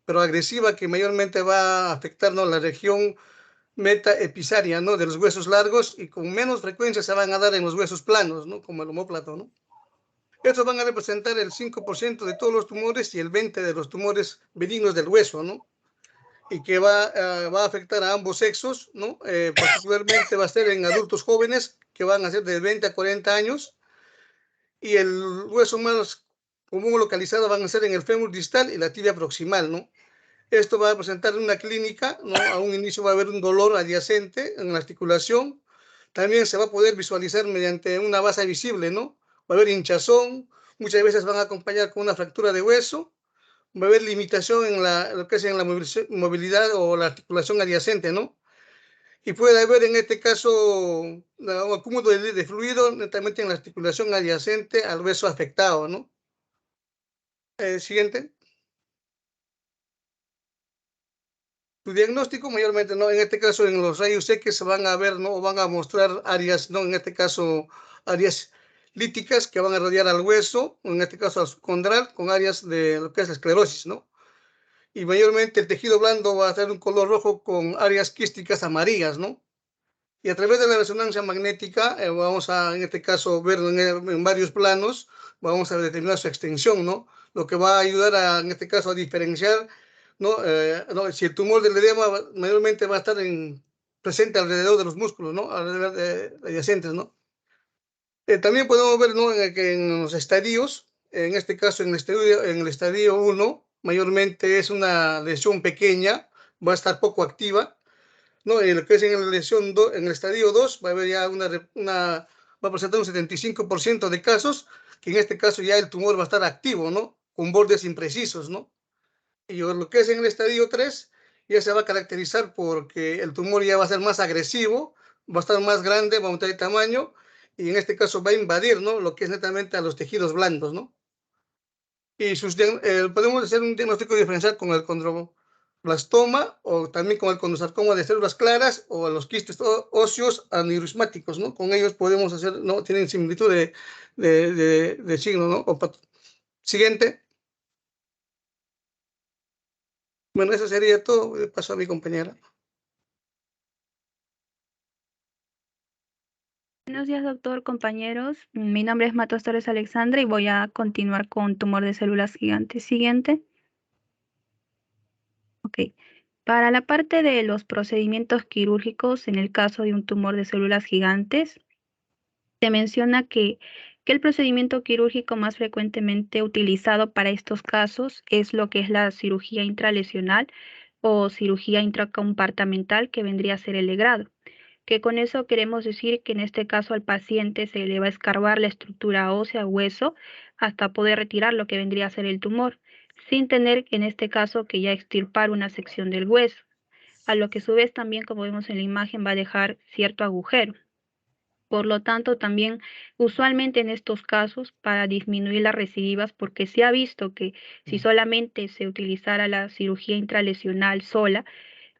pero agresiva, que mayormente va a afectar, ¿no?, la región metaepisaria, ¿no?, de los huesos largos, y con menos frecuencia se van a dar en los huesos planos, ¿no?, como el omóplato, ¿no? Estos van a representar el 5% de todos los tumores y el 20% de los tumores benignos del hueso, ¿no? Y que va a afectar a ambos sexos, ¿no? Particularmente va a ser en adultos jóvenes que van a ser de 20 a 40 años, y el hueso más común localizado van a ser en el fémur distal y la tibia proximal, ¿no? Esto va a presentar una clínica, ¿no? A un inicio va a haber un dolor adyacente en la articulación. También se va a poder visualizar mediante una base visible, ¿no? Va a haber hinchazón, muchas veces van a acompañar con una fractura de hueso, va a haber limitación en lo que es en la movilidad o la articulación adyacente, ¿no? Y puede haber en este caso un acúmulo de fluido netamente en la articulación adyacente al hueso afectado, ¿no? Siguiente. Tu diagnóstico mayormente, ¿no? En este caso, en los rayos X se van a ver, ¿no? O van a mostrar áreas, ¿no? En este caso, áreas líticas que van a rodear al hueso, en este caso al subcondral, con áreas de lo que es la esclerosis, ¿no? Y mayormente el tejido blando va a tener un color rojo con áreas quísticas amarillas, ¿no? Y a través de la resonancia magnética, vamos a, en este caso, ver en varios planos, vamos a determinar su extensión, ¿no? Lo que va a ayudar, en este caso, a diferenciar, ¿no? No, si el tumor del edema mayormente va a estar presente alrededor de los músculos, ¿no? Alrededor de adyacentes, ¿no? También podemos ver, ¿no? Que en los estadios, en este caso, en el estadio 1, mayormente es una lesión pequeña, va a estar poco activa, no, en lo que es en la lesión en el estadio 2 va a haber ya va a presentar un 75% de casos, que en este caso ya el tumor va a estar activo, ¿no? Con bordes imprecisos, ¿no? Y lo que es en el estadio 3 ya se va a caracterizar porque el tumor ya va a ser más agresivo, va a estar más grande, va a aumentar de tamaño, y en este caso va a invadir, ¿no? Lo que es netamente a los tejidos blandos, ¿no? Y podemos hacer un diagnóstico diferencial con el condroblastoma o también con el condrosarcoma de células claras o los quistes óseos aneurismáticos, ¿no? Con ellos podemos hacer, ¿no? Tienen similitud de signo, ¿no? Siguiente. Bueno, eso sería todo. Paso a mi compañera. Buenos días, doctor, compañeros. Mi nombre es Matos Torres Alexandra y voy a continuar con tumor de células gigantes. Siguiente. Ok. Para la parte de los procedimientos quirúrgicos, en el caso de un tumor de células gigantes, se menciona que el procedimiento quirúrgico más frecuentemente utilizado para estos casos es lo que es la cirugía intralesional o cirugía intracompartamental, que vendría a ser el legrado, que con eso queremos decir que en este caso al paciente se le va a escarbar la estructura ósea, hueso, hasta poder retirar lo que vendría a ser el tumor, sin tener en este caso que ya extirpar una sección del hueso, a lo que a su vez también, como vemos en la imagen, va a dejar cierto agujero. Por lo tanto, también usualmente en estos casos, para disminuir las recidivas, porque se ha visto que si solamente se utilizara la cirugía intralesional sola,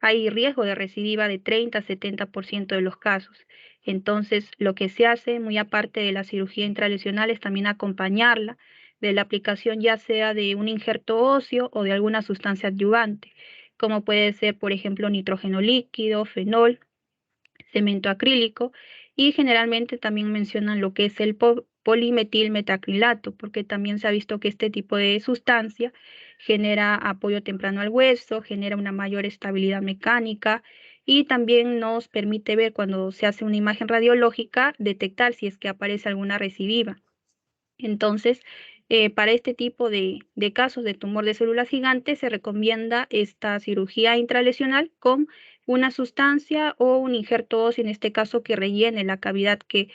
hay riesgo de recidiva de 30 a 70% de los casos. Entonces, lo que se hace, muy aparte de la cirugía intralesional, es también acompañarla de la aplicación ya sea de un injerto óseo o de alguna sustancia adyuvante, como puede ser, por ejemplo, nitrógeno líquido, fenol, cemento acrílico, y generalmente también mencionan lo que es el polimetilmetacrilato, porque también se ha visto que este tipo de sustancia genera apoyo temprano al hueso, genera una mayor estabilidad mecánica y también nos permite ver cuando se hace una imagen radiológica, detectar si es que aparece alguna recidiva. Entonces, para este tipo de casos de tumor de células gigantes se recomienda esta cirugía intralesional con una sustancia o un injerto óseo, en este caso, que rellene la cavidad que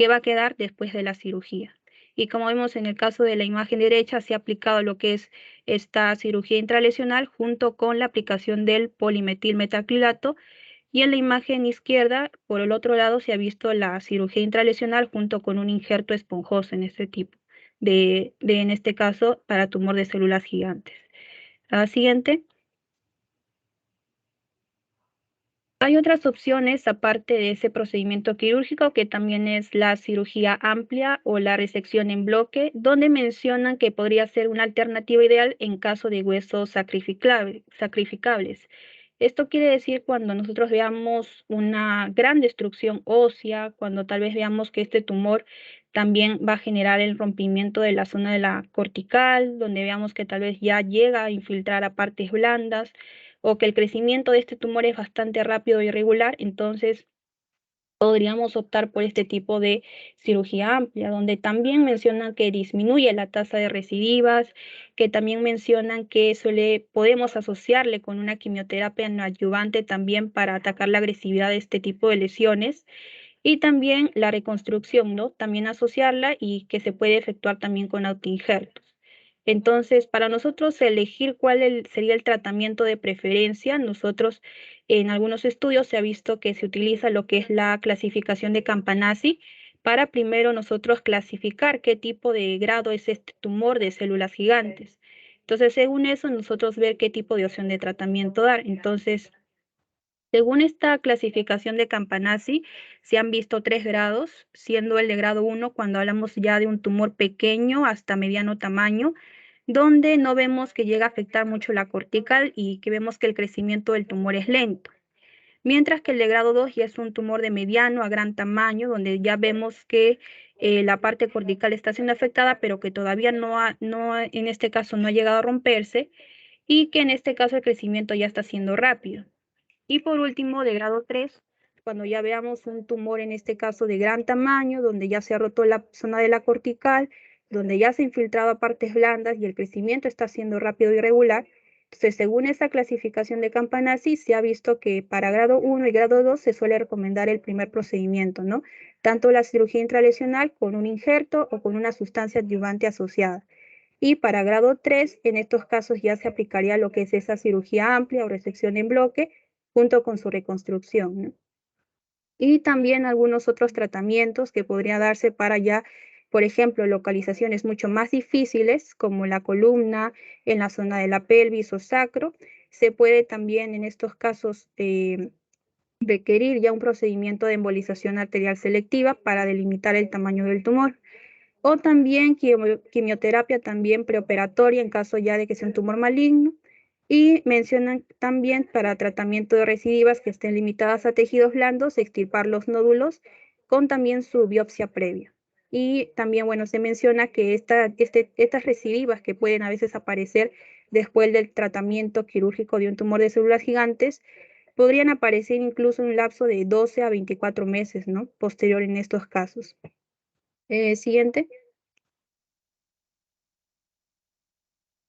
va a quedar después de la cirugía. Y como vemos en el caso de la imagen derecha, se ha aplicado lo que es esta cirugía intralesional junto con la aplicación del polimetilmetacrilato. Y en la imagen izquierda, por el otro lado, se ha visto la cirugía intralesional junto con un injerto esponjoso en este tipo, en este caso, para tumor de células gigantes. La siguiente. Hay otras opciones aparte de ese procedimiento quirúrgico, que también es la cirugía amplia o la resección en bloque, donde mencionan que podría ser una alternativa ideal en caso de huesos sacrificables. Esto quiere decir cuando nosotros veamos una gran destrucción ósea, cuando tal vez veamos que este tumor también va a generar el rompimiento de la zona de la cortical, donde veamos que tal vez ya llega a infiltrar a partes blandas, o que el crecimiento de este tumor es bastante rápido y irregular. Entonces podríamos optar por este tipo de cirugía amplia, donde también mencionan que disminuye la tasa de recidivas, que también mencionan que podemos asociarle con una quimioterapia neoadyuvante también para atacar la agresividad de este tipo de lesiones, y también la reconstrucción, ¿no? También asociarla y que se puede efectuar también con autoinjertos. Entonces, para nosotros elegir cuál sería el tratamiento de preferencia, nosotros en algunos estudios se ha visto que se utiliza lo que es la clasificación de Campanasi para primero nosotros clasificar qué tipo de grado es este tumor de células gigantes. Entonces, según eso, nosotros ver qué tipo de opción de tratamiento dar. Entonces, según esta clasificación de Campanasi, se han visto 3 grados, siendo el de grado 1 cuando hablamos ya de un tumor pequeño hasta mediano tamaño, donde no vemos que llega a afectar mucho la cortical y que vemos que el crecimiento del tumor es lento. Mientras que el de grado 2 ya es un tumor de mediano a gran tamaño, donde ya vemos que la parte cortical está siendo afectada, pero que todavía en este caso no ha llegado a romperse, y que en este caso el crecimiento ya está siendo rápido. Y por último, de grado 3, cuando ya veamos un tumor en este caso de gran tamaño, donde ya se ha roto la zona de la cortical, donde ya se ha infiltrado a partes blandas y el crecimiento está siendo rápido y regular. Entonces, según esa clasificación de Campanasi, se ha visto que para grado 1 y grado 2 se suele recomendar el primer procedimiento, ¿no? Tanto la cirugía intralesional con un injerto o con una sustancia adyuvante asociada. Y para grado 3, en estos casos ya se aplicaría lo que es esa cirugía amplia o resección en bloque, junto con su reconstrucción, ¿no? Y también algunos otros tratamientos que podría darse para ya, por ejemplo, localizaciones mucho más difíciles, como la columna, en la zona de la pelvis o sacro. Se puede también en estos casos requerir ya un procedimiento de embolización arterial selectiva para delimitar el tamaño del tumor. O también quimioterapia también preoperatoria en caso ya de que sea un tumor maligno. Y mencionan también para tratamiento de recidivas que estén limitadas a tejidos blandos, extirpar los nódulos con también su biopsia previa. Y también, bueno, se menciona que estas recidivas que pueden a veces aparecer después del tratamiento quirúrgico de un tumor de células gigantes, podrían aparecer incluso en un lapso de 12 a 24 meses, ¿no? Posterior en estos casos. Siguiente.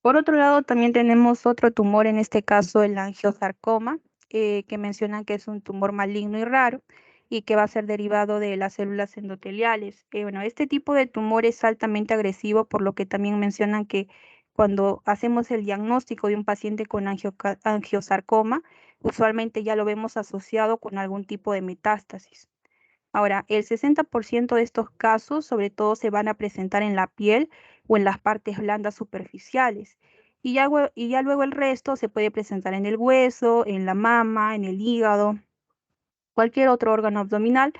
Por otro lado, también tenemos otro tumor, en este caso el angiosarcoma, que mencionan que es un tumor maligno y raro y que va a ser derivado de las células endoteliales. Bueno, este tipo de tumor es altamente agresivo, por lo que también mencionan que cuando hacemos el diagnóstico de un paciente con angiosarcoma, usualmente ya lo vemos asociado con algún tipo de metástasis. Ahora, el 60% de estos casos sobre todo se van a presentar en la piel o en las partes blandas superficiales. Y ya luego el resto se puede presentar en el hueso, en la mama, en el hígado, cualquier otro órgano abdominal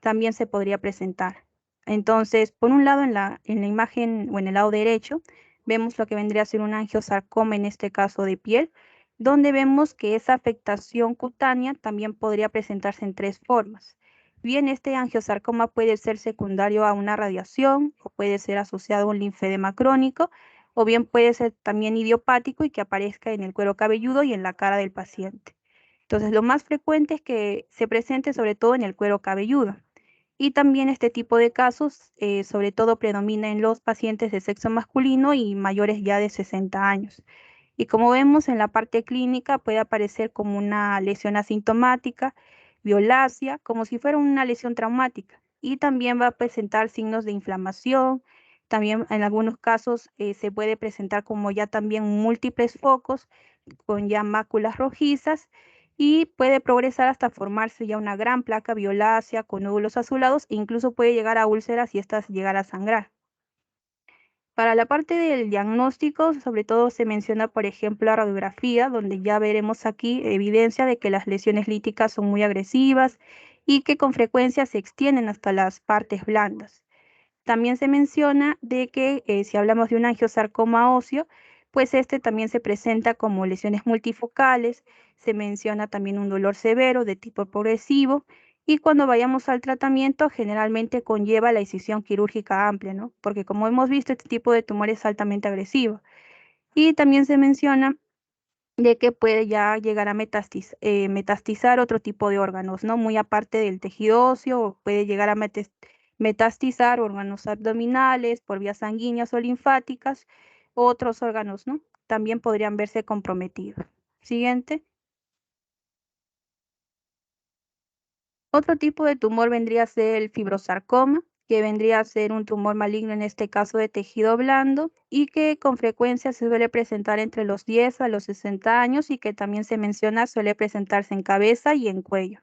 también se podría presentar. Entonces, por un lado, en la imagen o en el lado derecho, vemos lo que vendría a ser un angiosarcoma, en este caso de piel, donde vemos que esa afectación cutánea también podría presentarse en 3 formas. Bien, este angiosarcoma puede ser secundario a una radiación o puede ser asociado a un linfedema crónico, o bien puede ser también idiopático y que aparezca en el cuero cabelludo y en la cara del paciente. Entonces, lo más frecuente es que se presente sobre todo en el cuero cabelludo. Y también este tipo de casos, sobre todo, predomina en los pacientes de sexo masculino y mayores ya de 60 años. Y como vemos en la parte clínica, puede aparecer como una lesión asintomática, violácea, como si fuera una lesión traumática. Y también va a presentar signos de inflamación. También en algunos casos se puede presentar como ya también múltiples focos con ya máculas rojizas, y puede progresar hasta formarse ya una gran placa violácea con nódulos azulados e incluso puede llegar a úlceras y estas llegar a sangrar. Para la parte del diagnóstico, sobre todo se menciona, por ejemplo, la radiografía, donde ya veremos aquí evidencia de que las lesiones líticas son muy agresivas y que con frecuencia se extienden hasta las partes blandas. También se menciona de que si hablamos de un angiosarcoma óseo, pues este también se presenta como lesiones multifocales, se menciona también un dolor severo de tipo progresivo, y cuando vayamos al tratamiento generalmente conlleva la incisión quirúrgica amplia, ¿no? Porque como hemos visto, este tipo de tumor es altamente agresivo. Y también se menciona de que puede ya llegar a metastizar otro tipo de órganos, ¿no? Muy aparte del tejido óseo, puede llegar a metastizar órganos abdominales por vías sanguíneas o linfáticas, otros órganos, ¿no? También podrían verse comprometidos. Siguiente. Otro tipo de tumor vendría a ser el fibrosarcoma, que vendría a ser un tumor maligno, en este caso de tejido blando, y que con frecuencia se suele presentar entre los 10 a los 60 años y que también se menciona suele presentarse en cabeza y en cuello.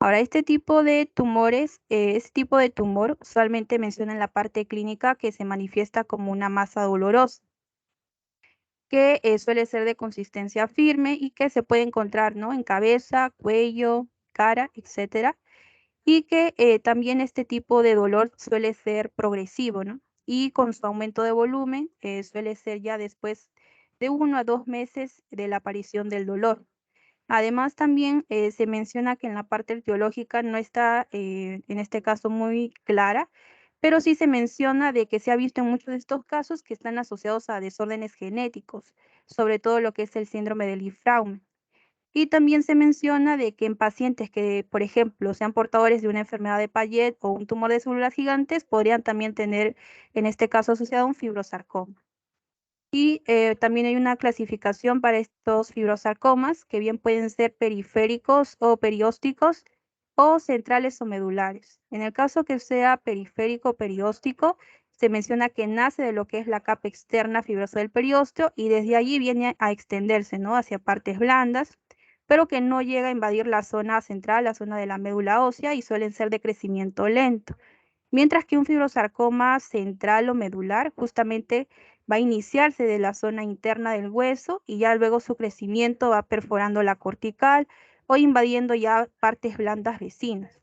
Ahora, este tipo de tumores, este tipo de tumor usualmente menciona en la parte clínica que se manifiesta como una masa dolorosa, que suele ser de consistencia firme y que se puede encontrar, ¿no?, en cabeza, cuello, cara, etcétera, y que también este tipo de dolor suele ser progresivo, ¿no? Y con su aumento de volumen suele ser ya después de 1 a 2 meses de la aparición del dolor. Además, también se menciona que en la parte etiológica no está, en este caso, muy clara, pero sí se menciona de que se ha visto en muchos de estos casos que están asociados a desórdenes genéticos, sobre todo lo que es el síndrome del Ifraume. Y también se menciona de que en pacientes que, por ejemplo, sean portadores de una enfermedad de Payet o un tumor de células gigantes, podrían también tener, en este caso, asociado un fibrosarcoma. Y también hay una clasificación para estos fibrosarcomas, que bien pueden ser periféricos o periósticos, o centrales o medulares. En el caso que sea periférico o perióstico, se menciona que nace de lo que es la capa externa fibrosa del periósteo y desde allí viene a extenderse, ¿no?, hacia partes blandas, pero que no llega a invadir la zona central, la zona de la médula ósea, y suelen ser de crecimiento lento. Mientras que un fibrosarcoma central o medular justamente va a iniciarse de la zona interna del hueso y ya luego su crecimiento va perforando la cortical o invadiendo ya partes blandas vecinas.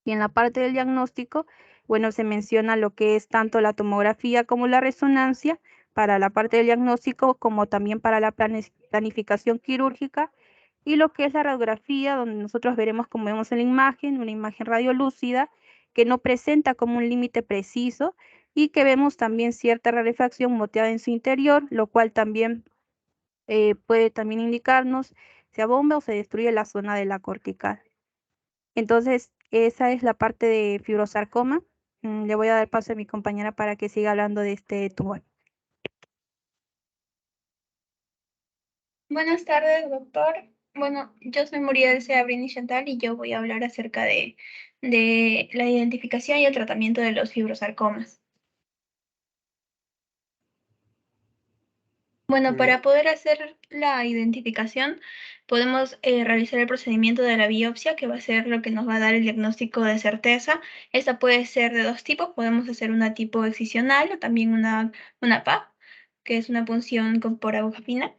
Y en la parte del diagnóstico, bueno, se menciona lo que es tanto la tomografía como la resonancia para la parte del diagnóstico, como también para la planificación quirúrgica, y lo que es la radiografía, donde nosotros veremos, como vemos en la imagen, una imagen radiolúcida que no presenta como un límite preciso y que vemos también cierta rarefacción moteada en su interior, lo cual también puede también indicarnos si abomba o se destruye la zona de la cortical. Entonces, esa es la parte de fibrosarcoma. Le voy a dar paso a mi compañera para que siga hablando de este tumor. Buenas tardes, doctor. Bueno, yo soy Muriel Seabrini Chantal y yo voy a hablar acerca de la identificación y el tratamiento de los fibrosarcomas. Bueno, para poder hacer la identificación, podemos realizar el procedimiento de la biopsia, que va a ser lo que nos va a dar el diagnóstico de certeza. Esta puede ser de dos tipos. Podemos hacer una tipo excisional o también una PAP, que es una punción por aguja fina.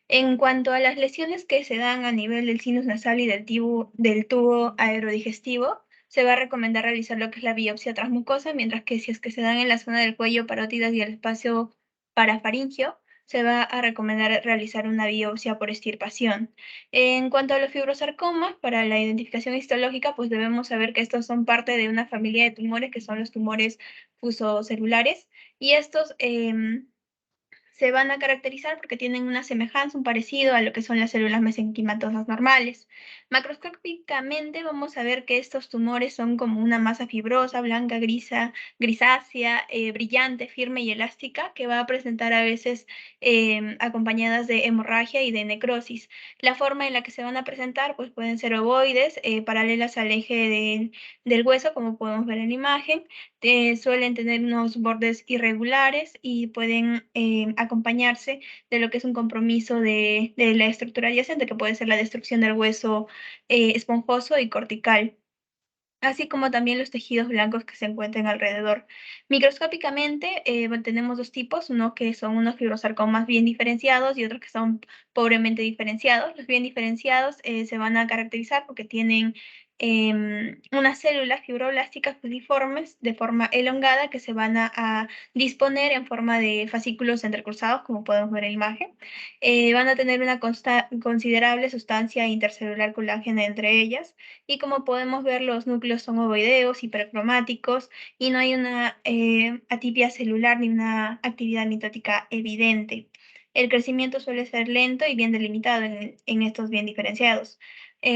En cuanto a las lesiones que se dan a nivel del sinus nasal y del tubo aerodigestivo, se va a recomendar realizar lo que es la biopsia transmucosa, mientras que si es que se dan en la zona del cuello, parótidas y el espacio parafaringio, se va a recomendar realizar una biopsia por extirpación. En cuanto a los fibrosarcomas, para la identificación histológica, pues debemos saber que estos son parte de una familia de tumores que son los tumores fusocelulares, y estos se van a caracterizar porque tienen una semejanza, un parecido a lo que son las células mesenquimatosas normales. Macroscópicamente vamos a ver que estos tumores son como una masa fibrosa, blanca, grisácea, brillante, firme y elástica, que va a presentar a veces acompañadas de hemorragia y de necrosis. La forma en la que se van a presentar, pues pueden ser ovoides, paralelas al eje del hueso, como podemos ver en la imagen. Suelen tener unos bordes irregulares y pueden acompañarse de lo que es un compromiso de la estructura adyacente, que puede ser la destrucción del hueso esponjoso y cortical, así como también los tejidos blancos que se encuentran alrededor. Microscópicamente tenemos dos tipos, uno que son unos fibrosarcomas bien diferenciados y otros que son pobremente diferenciados. Los bien diferenciados se van a caracterizar porque tienen unas células fibroblásticas fusiformes de forma elongada que se van a disponer en forma de fascículos entrecruzados, como podemos ver en la imagen. Van a tener una considerable sustancia intercelular colágena entre ellas, y como podemos ver, los núcleos son ovoideos, hipercromáticos, y no hay una atipia celular ni una actividad mitótica evidente. El crecimiento suele ser lento y bien delimitado en estos bien diferenciados.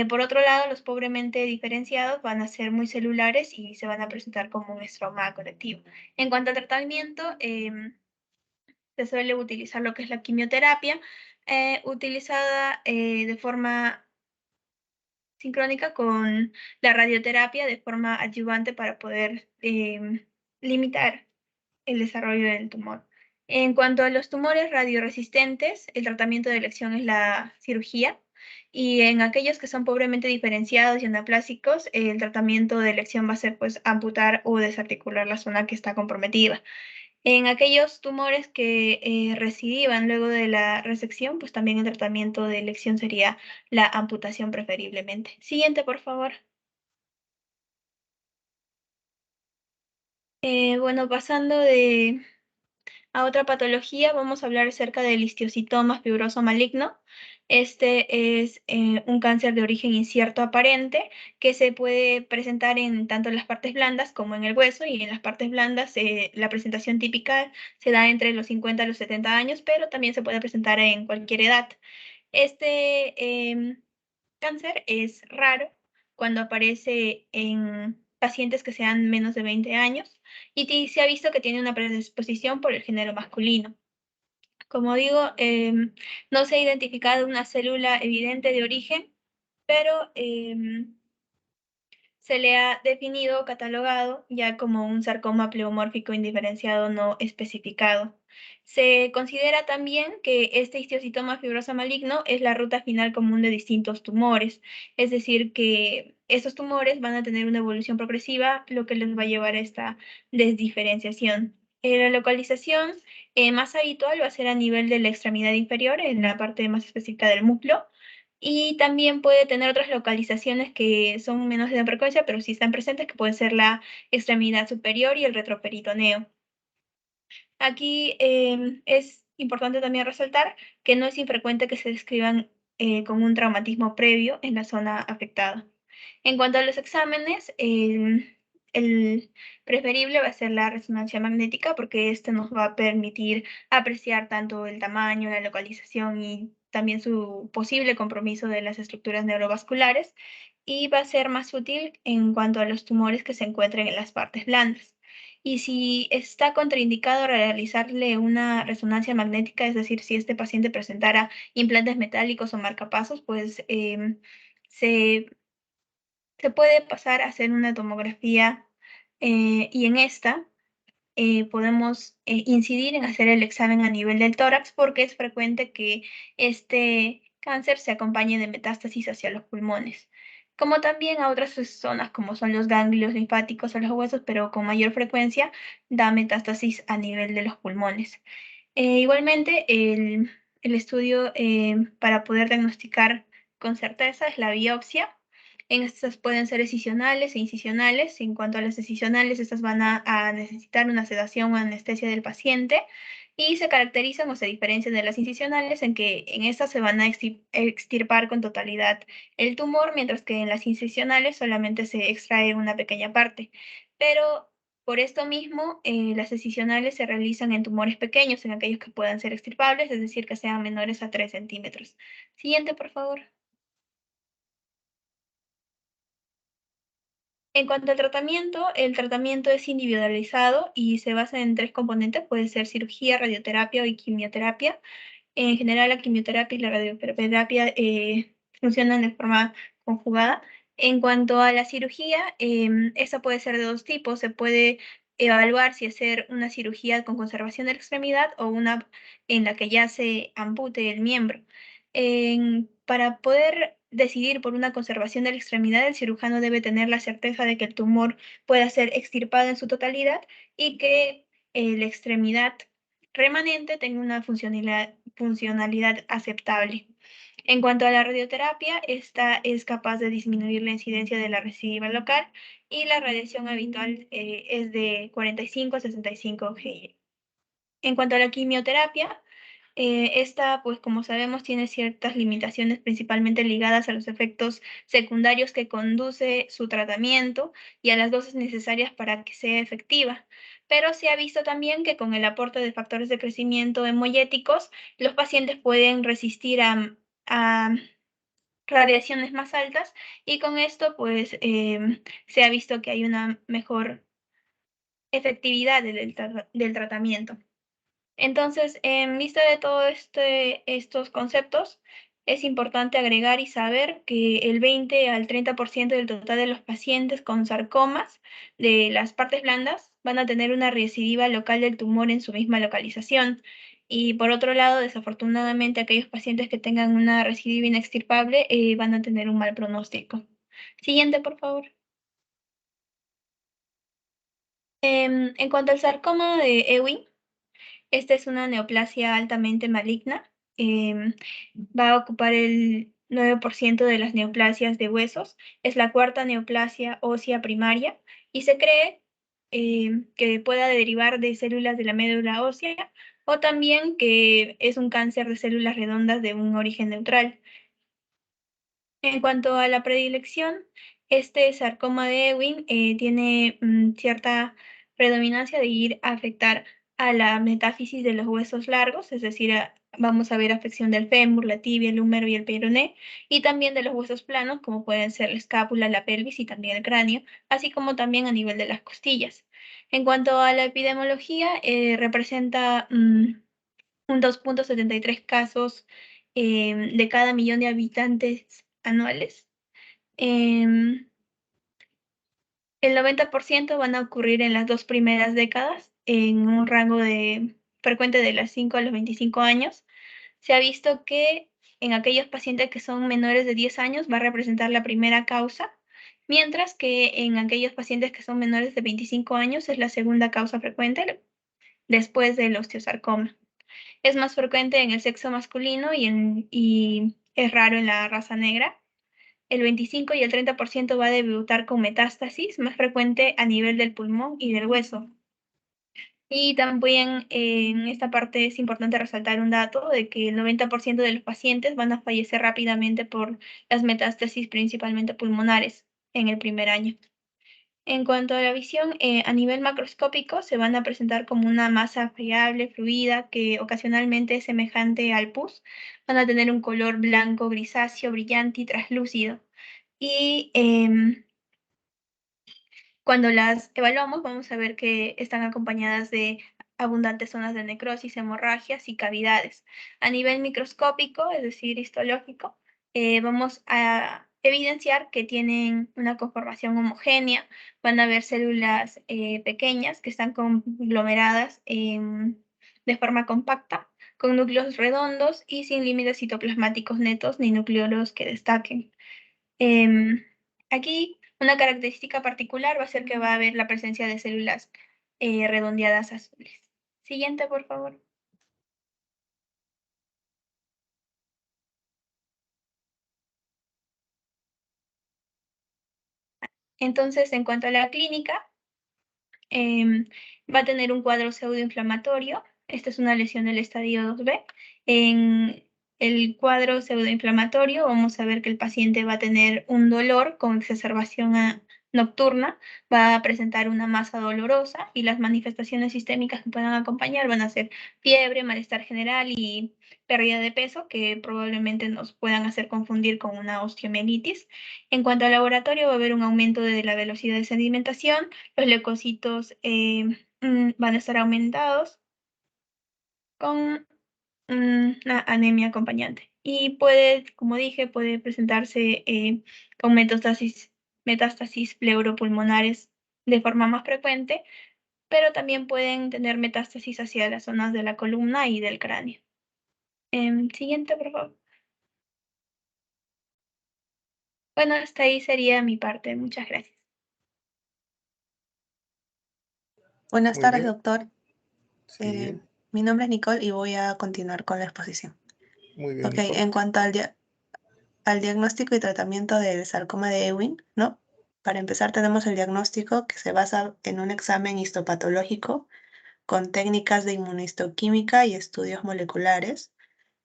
Por otro lado, los pobremente diferenciados van a ser muy celulares y se van a presentar como un estroma colectivo. En cuanto al tratamiento, se suele utilizar lo que es la quimioterapia, utilizada de forma sincrónica con la radioterapia de forma adyuvante para poder limitar el desarrollo del tumor. En cuanto a los tumores radioresistentes, el tratamiento de elección es la cirugía, y en aquellos que son pobremente diferenciados y anaplásicos, el tratamiento de elección va a ser pues amputar o desarticular la zona que está comprometida. En aquellos tumores que recidivan luego de la resección, pues también el tratamiento de elección sería la amputación preferiblemente. Siguiente, por favor. Bueno, pasando a otra patología, vamos a hablar acerca del histiocitoma fibroso maligno. Este es un cáncer de origen incierto aparente que se puede presentar en tanto en las partes blandas como en el hueso, y en las partes blandas la presentación típica se da entre los 50 a los 70 años, pero también se puede presentar en cualquier edad. Este cáncer es raro cuando aparece en pacientes que sean menos de 20 años y se ha visto que tiene una predisposición por el género masculino. Como digo, no se ha identificado una célula evidente de origen, pero se le ha definido o catalogado ya como un sarcoma pleomórfico indiferenciado no especificado. Se considera también que este histiocitoma fibroso maligno es la ruta final común de distintos tumores, es decir, que estos tumores van a tener una evolución progresiva, lo que les va a llevar a esta desdiferenciación. La localización más habitual va a ser a nivel de la extremidad inferior, en la parte más específica del muslo, y también puede tener otras localizaciones que son menos de frecuencia, pero sí están presentes, que puede ser la extremidad superior y el retroperitoneo. Aquí es importante también resaltar que no es infrecuente que se describan con un traumatismo previo en la zona afectada. En cuanto a los exámenes, el preferible va a ser la resonancia magnética, porque este nos va a permitir apreciar tanto el tamaño, la localización y también su posible compromiso de las estructuras neurovasculares, y va a ser más útil en cuanto a los tumores que se encuentren en las partes blandas. Y si está contraindicado realizarle una resonancia magnética, es decir, si este paciente presentara implantes metálicos o marcapasos, pues se puede pasar a hacer una tomografía, y en esta podemos incidir en hacer el examen a nivel del tórax, porque es frecuente que este cáncer se acompañe de metástasis hacia los pulmones, como también a otras zonas como son los ganglios linfáticos o los huesos, pero con mayor frecuencia da metástasis a nivel de los pulmones. Igualmente, el estudio para poder diagnosticar con certeza es la biopsia. En estas pueden ser excisionales e incisionales. En cuanto a las excisionales, estas van a necesitar una sedación o anestesia del paciente, y se caracterizan o se diferencian de las incisionales en que en estas se van a extirpar con totalidad el tumor, mientras que en las incisionales solamente se extrae una pequeña parte. Pero por esto mismo, las excisionales se realizan en tumores pequeños, en aquellos que puedan ser extirpables, es decir, que sean menores a 3 centímetros. Siguiente, por favor. En cuanto al tratamiento, el tratamiento es individualizado y se basa en 3 componentes: puede ser cirugía, radioterapia y quimioterapia. En general, la quimioterapia y la radioterapia funcionan de forma conjugada. En cuanto a la cirugía, esta puede ser de 2 tipos. Se puede evaluar si hacer una cirugía con conservación de la extremidad o una en la que ya se ampute el miembro. Para poder decidir por una conservación de la extremidad, el cirujano debe tener la certeza de que el tumor pueda ser extirpado en su totalidad y que la extremidad remanente tenga una funcionalidad aceptable. En cuanto a la radioterapia, esta es capaz de disminuir la incidencia de la recidiva local, y la radiación habitual es de 45 a 65 GI. En cuanto a la quimioterapia, esta, pues como sabemos, tiene ciertas limitaciones, principalmente ligadas a los efectos secundarios que conduce su tratamiento y a las dosis necesarias para que sea efectiva. pero se ha visto también que con el aporte de factores de crecimiento hemolléticos, los pacientes pueden resistir a radiaciones más altas y con esto pues se ha visto que hay una mejor efectividad del tratamiento. Entonces, en vista de todos estos conceptos, es importante agregar y saber que el 20 al 30% del total de los pacientes con sarcomas de las partes blandas van a tener una recidiva local del tumor en su misma localización. Y por otro lado, desafortunadamente, aquellos pacientes que tengan una recidiva inextirpable van a tener un mal pronóstico. Siguiente, por favor. En cuanto al sarcoma de Ewing, esta es una neoplasia altamente maligna. Va a ocupar el 9% de las neoplasias de huesos. Es la cuarta neoplasia ósea primaria y se cree que pueda derivar de células de la médula ósea o también que es un cáncer de células redondas de un origen neutral. En cuanto a la predilección, este sarcoma de Ewing tiene cierta predominancia de ir a afectar a la metáfisis de los huesos largos, es decir, vamos a ver afección del fémur, la tibia, el húmero y el peroné, y también de los huesos planos, como pueden ser la escápula, la pelvis y también el cráneo, así como también a nivel de las costillas. En cuanto a la epidemiología, representa un 2.73 casos de cada millón de habitantes anuales. El 90% van a ocurrir en las 2 primeras décadas, en un rango frecuente de los 5 a los 25 años. Se ha visto que en aquellos pacientes que son menores de 10 años va a representar la primera causa, mientras que en aquellos pacientes que son menores de 25 años es la segunda causa frecuente después del osteosarcoma. Es más frecuente en el sexo masculino y es raro en la raza negra. El 25 y el 30% va a debutar con metástasis, más frecuente a nivel del pulmón y del hueso. Y también en esta parte es importante resaltar un dato de que el 90% de los pacientes van a fallecer rápidamente por las metástasis, principalmente pulmonares, en el primer año. En cuanto a la visión, a nivel macroscópico se van a presentar como una masa friable, fluida, que ocasionalmente es semejante al pus. Van a tener un color blanco, grisáceo, brillante y translúcido. Y cuando las evaluamos vamos a ver que están acompañadas de abundantes zonas de necrosis, hemorragias y cavidades. A nivel microscópico, es decir, histológico, vamos a evidenciar que tienen una conformación homogénea, van a haber células pequeñas que están conglomeradas de forma compacta, con núcleos redondos y sin límites citoplasmáticos netos ni nucleolos que destaquen. Aquí una característica particular va a ser que va a haber la presencia de células redondeadas azules. Siguiente, por favor. Entonces, en cuanto a la clínica, va a tener un cuadro pseudoinflamatorio. Esta es una lesión del estadio 2B. En el cuadro pseudoinflamatorio vamos a ver que el paciente va a tener un dolor con exacerbación nocturna, va a presentar una masa dolorosa y las manifestaciones sistémicas que puedan acompañar van a ser fiebre, malestar general y pérdida de peso, que probablemente nos puedan hacer confundir con una osteomielitis. En cuanto al laboratorio, va a haber un aumento de la velocidad de sedimentación, los leucocitos van a estar aumentados con una anemia acompañante. Y puede, como dije, puede presentarse con metástasis pleuropulmonares de forma más frecuente, pero también pueden tener metástasis hacia las zonas de la columna y del cráneo. Siguiente, por favor. Bueno, hasta ahí sería mi parte. Muchas gracias. Buenas Muy tardes, bien. doctor. Sí, Mi nombre es Nicole y voy a continuar con la exposición. muy bien, Ok, Nicole. en cuanto al diagnóstico y tratamiento del sarcoma de Ewing, ¿no? Para empezar, tenemos el diagnóstico que se basa en un examen histopatológico con técnicas de inmunohistoquímica y estudios moleculares,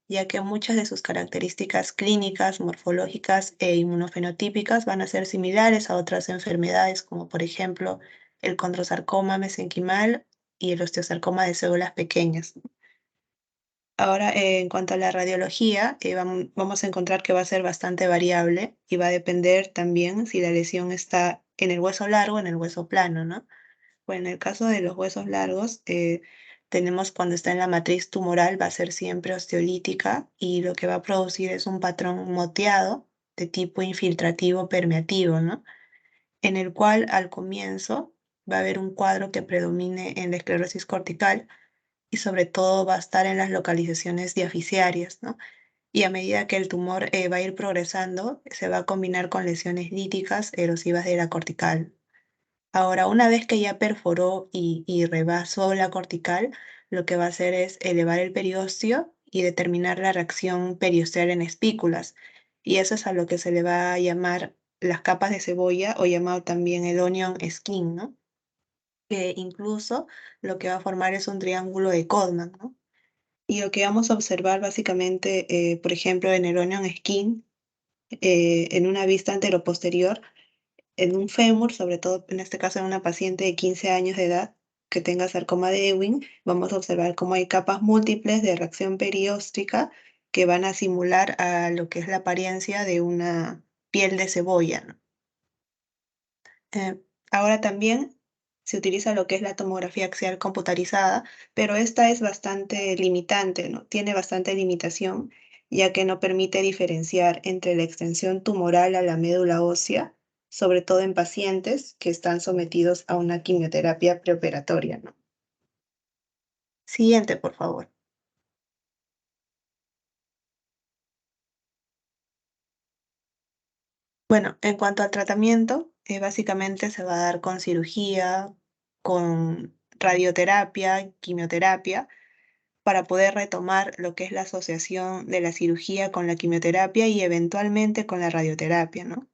ya que muchas de sus características clínicas, morfológicas e inmunofenotípicas van a ser similares a otras enfermedades, como por ejemplo el condrosarcoma mesenquimal y el osteosarcoma de células pequeñas. Ahora, en cuanto a la radiología, vamos a encontrar que va a ser bastante variable y va a depender también si la lesión está en el hueso largo o en el hueso plano, ¿no? Pues en el caso de los huesos largos, tenemos cuando está en la matriz tumoral, va a ser siempre osteolítica y lo que va a producir es un patrón moteado de tipo infiltrativo permeativo, ¿no? En el cual al comienzo va a haber un cuadro que predomine en la esclerosis cortical y sobre todo va a estar en las localizaciones diaficiarias, ¿no? Y a medida que el tumor va a ir progresando, se va a combinar con lesiones líticas erosivas de la cortical. Ahora, una vez que ya perforó y rebasó la cortical, lo que va a hacer es elevar el periósteo y determinar la reacción periosteal en espículas. Y eso es a lo que se le va a llamar las capas de cebolla o llamado también el onion skin, ¿no? Que incluso lo que va a formar es un triángulo de Codman, ¿no? Y lo que vamos a observar básicamente, por ejemplo, en el onion skin, en una vista anteroposterior, en un fémur, sobre todo en este caso en una paciente de 15 años de edad que tenga sarcoma de Ewing, vamos a observar cómo hay capas múltiples de reacción perióstica que van a simular a lo que es la apariencia de una piel de cebolla, ¿no? Ahora también se utiliza lo que es la tomografía axial computarizada, pero esta es bastante limitante, ¿no? Tiene bastante limitación, ya que no permite diferenciar entre la extensión tumoral a la médula ósea, sobre todo en pacientes que están sometidos a una quimioterapia preoperatoria, ¿no? Siguiente, por favor. Bueno, en cuanto al tratamiento, básicamente se va a dar con cirugía, con radioterapia, quimioterapia, para poder retomar lo que es la asociación de la cirugía con la quimioterapia y eventualmente con la radioterapia, ¿no?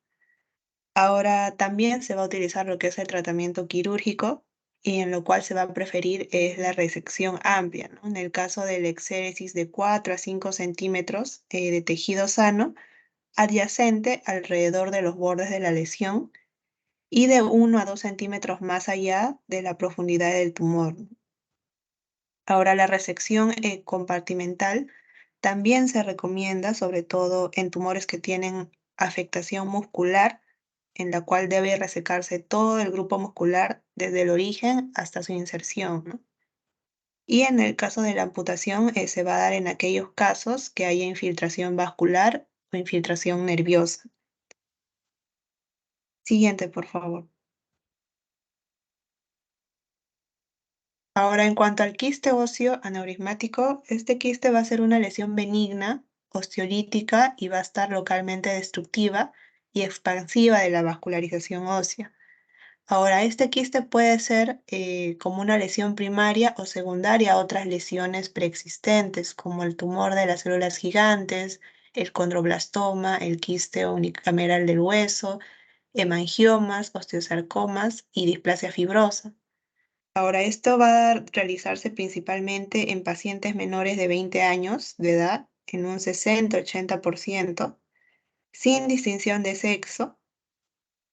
Ahora también se va a utilizar lo que es el tratamiento quirúrgico y en lo cual se va a preferir es la resección amplia, ¿no? En el caso de la exéresis de 4 a 5 centímetros de tejido sano adyacente alrededor de los bordes de la lesión y de 1 a 2 centímetros más allá de la profundidad del tumor. Ahora, la resección compartimental también se recomienda, sobre todo en tumores que tienen afectación muscular, en la cual debe resecarse todo el grupo muscular desde el origen hasta su inserción, ¿no? Y en el caso de la amputación, se va a dar en aquellos casos que haya infiltración vascular o infiltración nerviosa. Siguiente, por favor. Ahora, en cuanto al quiste óseo aneurismático, este quiste va a ser una lesión benigna, osteolítica y va a estar localmente destructiva y expansiva de la vascularización ósea. Ahora, este quiste puede ser como una lesión primaria o secundaria a otras lesiones preexistentes, como el tumor de las células gigantes, el condroblastoma, el quiste unicameral del hueso, hemangiomas, osteosarcomas y displasia fibrosa. Ahora, esto va a realizarse principalmente en pacientes menores de 20 años de edad, en un 60-80%, sin distinción de sexo,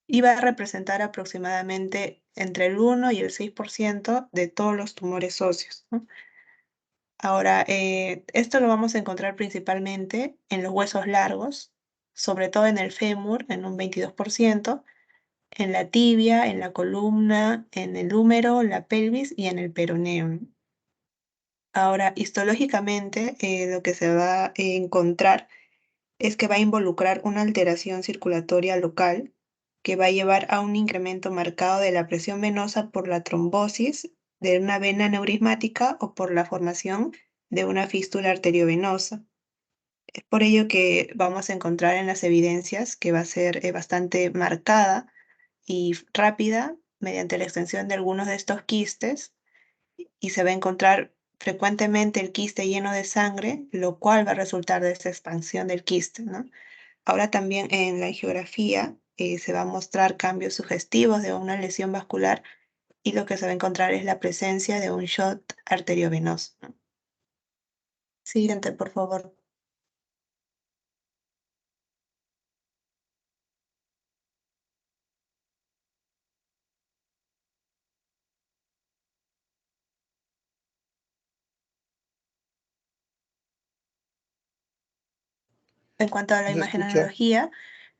y va a representar aproximadamente entre el 1 y el 6% de todos los tumores óseos, ¿no? Ahora, esto lo vamos a encontrar principalmente en los huesos largos, sobre todo en el fémur, en un 22%, en la tibia, en la columna, en el húmero, la pelvis y en el peroneo. Ahora, histológicamente, lo que se va a encontrar es que va a involucrar una alteración circulatoria local que va a llevar a un incremento marcado de la presión venosa por la trombosis de una vena neurismática o por la formación de una fístula arteriovenosa. Es por ello que vamos a encontrar en las evidencias que va a ser bastante marcada y rápida mediante la extensión de algunos de estos quistes y se va a encontrar frecuentemente el quiste lleno de sangre, lo cual va a resultar de esta expansión del quiste, ¿no? Ahora también en la angiografía se va a mostrar cambios sugestivos de una lesión vascular y lo que se va a encontrar es la presencia de un shock arteriovenoso, ¿no? Siguiente, por favor. En cuanto a la ¿No se escucha? imagenología,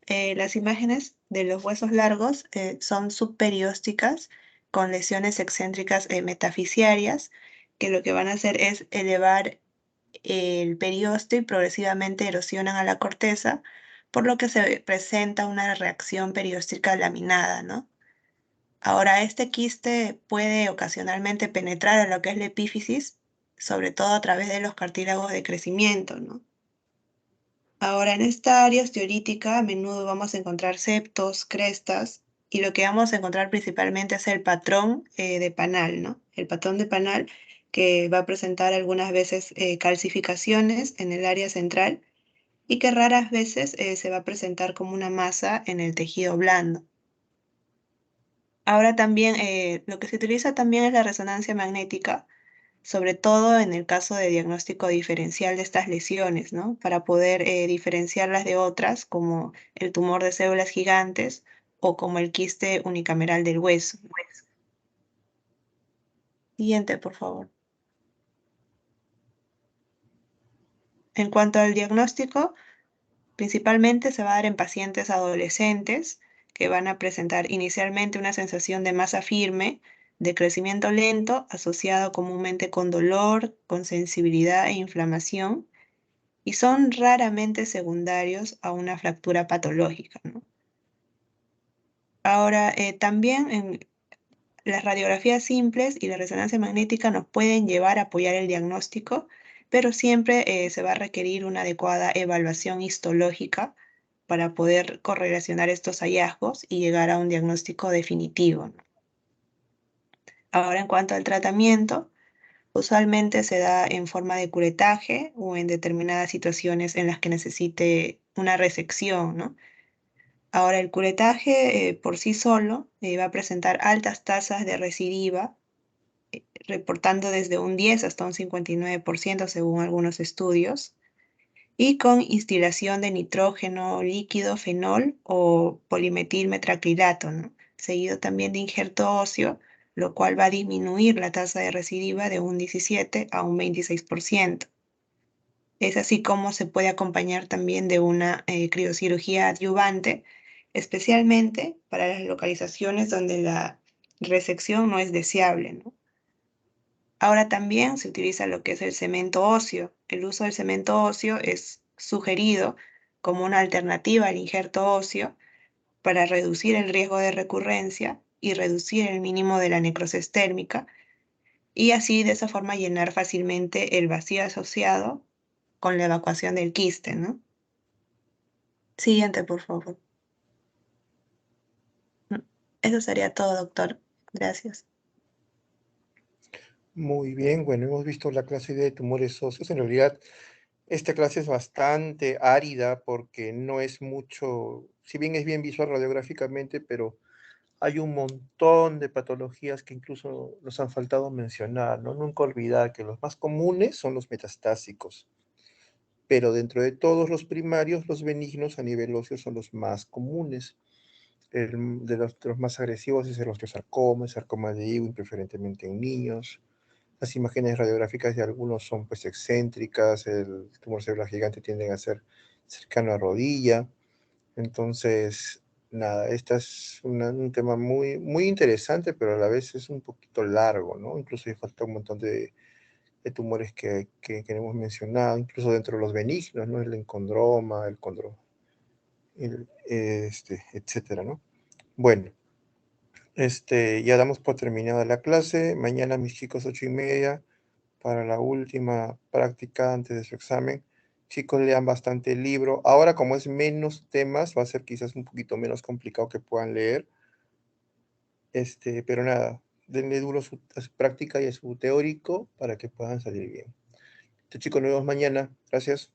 las imágenes de los huesos largos son subperiósticas con lesiones excéntricas metafisiarias, que lo que van a hacer es elevar el periósteo y progresivamente erosionan a la corteza, por lo que se presenta una reacción perióstica laminada, ¿no? Ahora, este quiste puede ocasionalmente penetrar a lo que es la epífisis, sobre todo a través de los cartílagos de crecimiento, ¿no? Ahora, en esta área osteorítica a menudo vamos a encontrar septos, crestas, y lo que vamos a encontrar principalmente es el patrón de Panal, ¿no? El patrón de Panal que va a presentar algunas veces calcificaciones en el área central y que raras veces se va a presentar como una masa en el tejido blando. Ahora también lo que se utiliza también es la resonancia magnética, sobre todo en el caso de diagnóstico diferencial de estas lesiones, ¿no? Para poder diferenciarlas de otras, como el tumor de células gigantes o como el quiste unicameral del hueso. Siguiente, por favor. En cuanto al diagnóstico, principalmente se va a dar en pacientes adolescentes que van a presentar inicialmente una sensación de masa firme, de crecimiento lento, asociado comúnmente con dolor, con sensibilidad e inflamación, y son raramente secundarios a una fractura patológica, ¿no? Ahora, también en las radiografías simples y la resonancia magnética nos pueden llevar a apoyar el diagnóstico, pero siempre se va a requerir una adecuada evaluación histológica para poder correlacionar estos hallazgos y llegar a un diagnóstico definitivo, ¿no? Ahora, en cuanto al tratamiento, usualmente se da en forma de curetaje o en determinadas situaciones en las que necesite una resección, ¿no? Ahora, el curetaje por sí solo va a presentar altas tasas de recidiva, reportando desde un 10 hasta un 59% según algunos estudios, y con instilación de nitrógeno líquido, fenol o polimetilmetraclilato, ¿no? Seguido también de injerto óseo, lo cual va a disminuir la tasa de recidiva de un 17 a un 26%. Es así como se puede acompañar también de una criocirugía adyuvante, especialmente para las localizaciones donde la resección no es deseable, ¿no? Ahora también se utiliza lo que es el cemento óseo. El uso del cemento óseo es sugerido como una alternativa al injerto óseo para reducir el riesgo de recurrencia y reducir el mínimo de la necrosis térmica, y así de esa forma llenar fácilmente el vacío asociado con la evacuación del quiste, ¿no? Siguiente, por favor. Eso sería todo, doctor. Gracias. Muy bien, bueno, hemos visto la clase de tumores óseos. En realidad, esta clase es bastante árida porque no es mucho, si bien es bien visual radiográficamente, pero hay un montón de patologías que incluso nos han faltado mencionar, ¿no? Nunca olvidar que los más comunes son los metastásicos, pero dentro de todos los primarios, los benignos a nivel óseo son los más comunes. De los más agresivos es el osteosarcoma, el sarcoma de Ewing, preferentemente en niños. Las imágenes radiográficas de algunos son pues excéntricas, el tumor cerebral gigante tiende a ser cercano a rodilla. Entonces, nada, este es un tema muy, muy interesante, pero a la vez es un poquito largo, ¿no? Incluso hay falta un montón de tumores que hemos mencionado, incluso dentro de los benignos, ¿no? El encondroma, etcétera, ¿no? Bueno, ya damos por terminada la clase. Mañana, mis chicos, 8:30, para la última práctica antes de su examen. Chicos, lean bastante el libro. Ahora, como es menos temas, va a ser quizás un poquito menos complicado que puedan leer. Pero nada, denle duro a su práctica y a su teórico para que puedan salir bien. Chicos, nos vemos mañana. Gracias.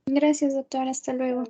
Gracias, doctor. Hasta luego.